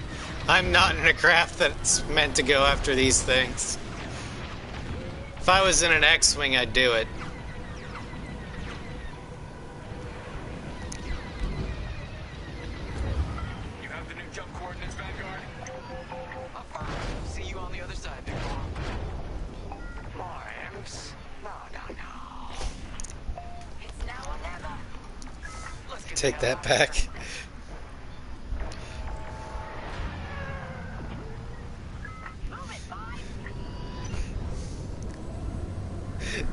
I'm not in a craft that's meant to go after these things. If I was in an X-Wing, I'd do it. You have the new jump coordinates, Vanguard? See you on the other side, big boy. More imps? No. It's now or never. Let's get Take that back.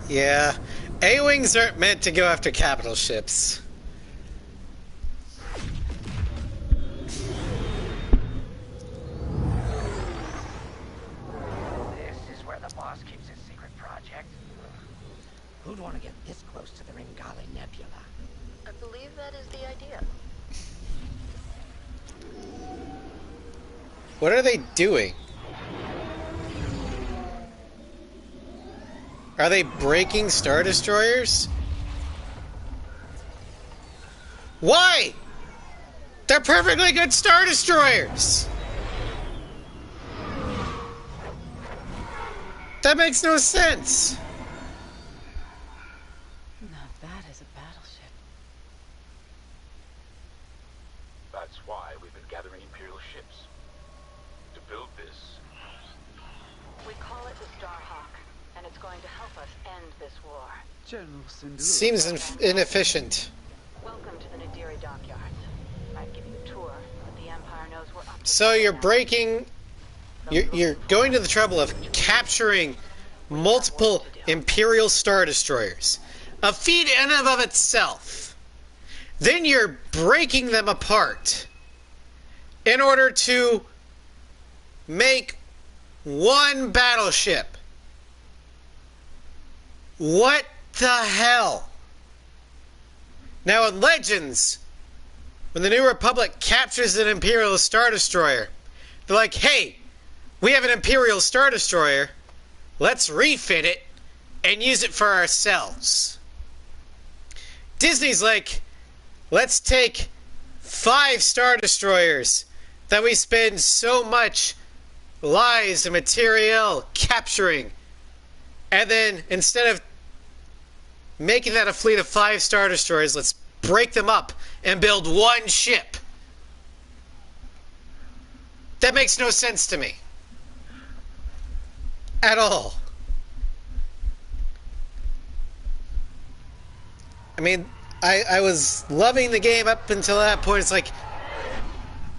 Yeah, A-Wings aren't meant to go after capital ships. This is where the boss keeps his secret project. Who'd want to get this close to the Ringali Nebula? I believe that is the idea. What are they doing? Are they breaking Star Destroyers? Why? They're perfectly good Star Destroyers! That makes no sense! Now that is a battleship. That's why we've been gathering Imperial ships. To build this. We call it the Starhawk, and it's going to help us end this war. General Syndulla. Seems inefficient. Welcome to the Nadiri dockyards. I've given you a tour, but the Empire knows we're up to So you're breaking... You're going to the trouble of capturing multiple Imperial Star Destroyers. A feat in and of itself. Then you're breaking them apart in order to make one battleship. What the hell? Now in Legends, when the New Republic captures an Imperial Star Destroyer, they're like, hey, we have an Imperial Star Destroyer, let's refit it and use it for ourselves. Disney's like, let's take 5 Star Destroyers that we spend so much lives and materiel capturing, and then instead of making that a fleet of 5 Star Destroyers, let's break them up and build one ship. That makes no sense to me. At all. I mean, I was loving the game up until that point. It's like,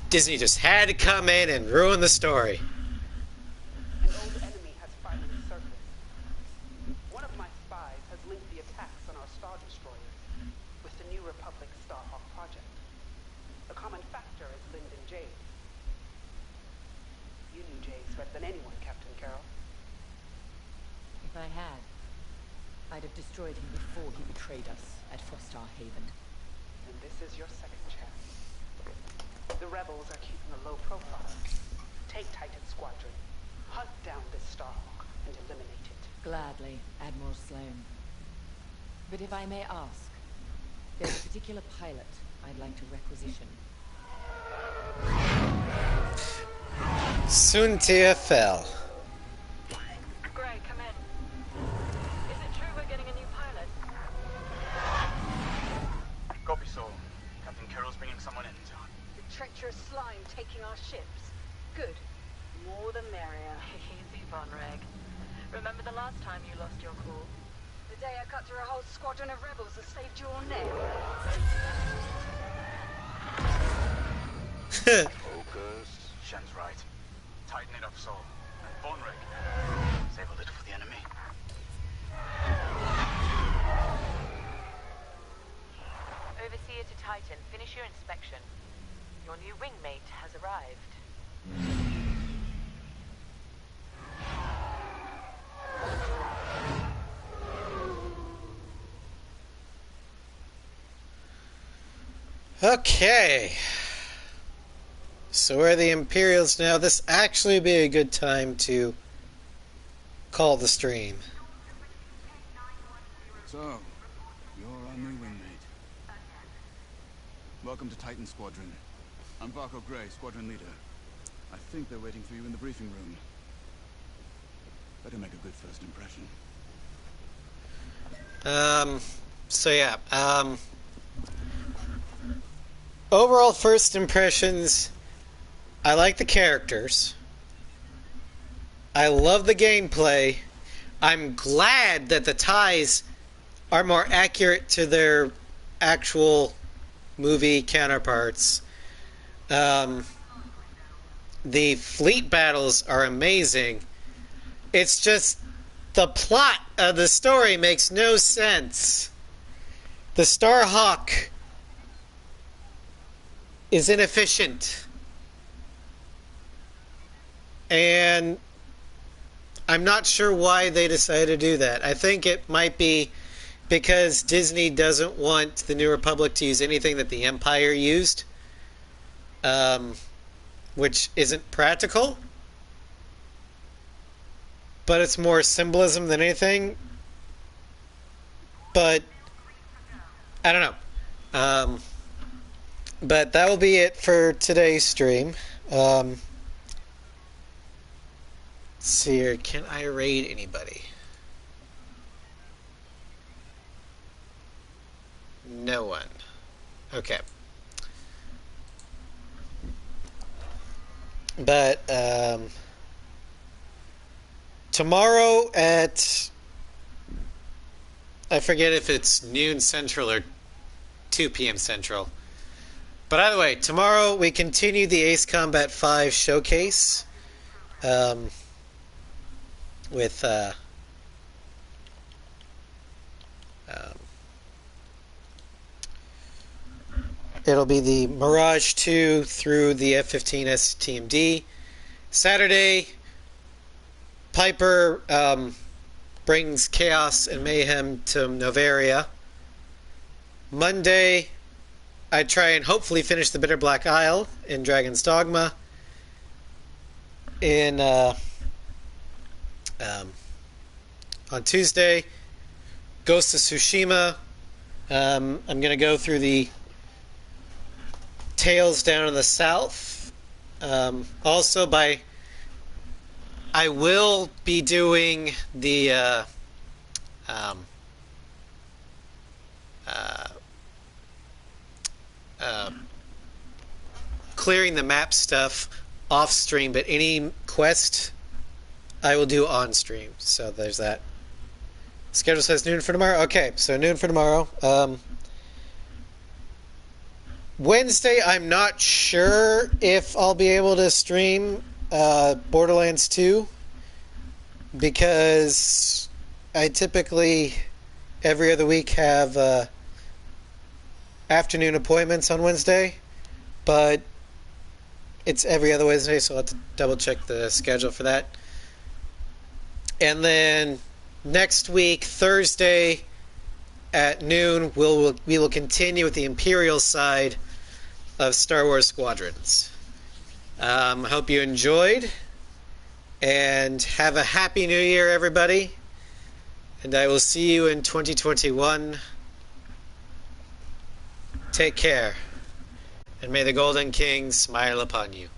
Disney just had to come in and ruin the story. An old enemy has finally surfaced. One of my spies has linked the attacks on our Star Destroyers with the New Republic Starhawk project. A common factor is Lyndon James. You knew James better than anyone, Captain Carroll. If I had, I'd have destroyed him before he betrayed us at Frostar Haven. And this is your second chance. The rebels are keeping a low profile. Take Titan Squadron, hunt down this Starhawk, and eliminate it. Gladly, Admiral Sloane. But if I may ask, there's a particular pilot I'd like to requisition. Suntia fell. Gray, come in. Is it true we're getting a new pilot? Copy, so. Captain Carroll's bringing someone in, John. The treacherous slime taking our ships. Good. More the merrier. Easy, Von Reg. Remember the last time you lost your cool? The day I cut through a whole squadron of rebels and saved your neck. Focus. Shen's right. Tighten it up, Sol. On rig. Save a little for the enemy. Overseer to Titan, finish your inspection. Your new wingmate has arrived. Okay. So we're the Imperials now. This actually would be a good time to call the stream. So, you're our new wingmate. Welcome to Titan Squadron. I'm Varco Gray, Squadron Leader. I think they're waiting for you in the briefing room. Better make a good first impression. So yeah, overall first impressions, I like the characters. I love the gameplay. I'm glad that the ties are more accurate to their actual movie counterparts. The fleet battles are amazing. It's just the plot of the story makes no sense. The Starhawk is inefficient. And I'm not sure why they decided to do that. I think it might be because Disney doesn't want the New Republic to use anything that the Empire used, which isn't practical. But it's more symbolism than anything. But I don't know. But that will be it for today's stream. Let's see here. Can I raid anybody? No one. Okay. But tomorrow at, I forget if it's noon Central or 2 p.m. Central. But either way, tomorrow we continue the Ace Combat 5 showcase with it'll be the Mirage 2 through the F-15 STMD. Saturday, Piper brings chaos and mayhem to Novaria. Monday, I try and hopefully finish the Bitter Black Isle in Dragon's Dogma. On Tuesday, Ghost of Tsushima. I'm going to go through the Tales down in the south. Also, I will be doing the clearing the map stuff off stream, but any quest I will do on stream. So there's that. Schedule says noon for tomorrow. Okay, so noon for tomorrow. Wednesday, I'm not sure if I'll be able to stream Borderlands 2 because I typically every other week have afternoon appointments on Wednesday, but it's every other Wednesday, so I'll have to double check the schedule for that. And then next week, Thursday at noon, we will continue with the Imperial side of Star Wars Squadrons. Hope you enjoyed, and have a happy new year, everybody. And I will see you in 2021. Take care, and may the Golden King smile upon you.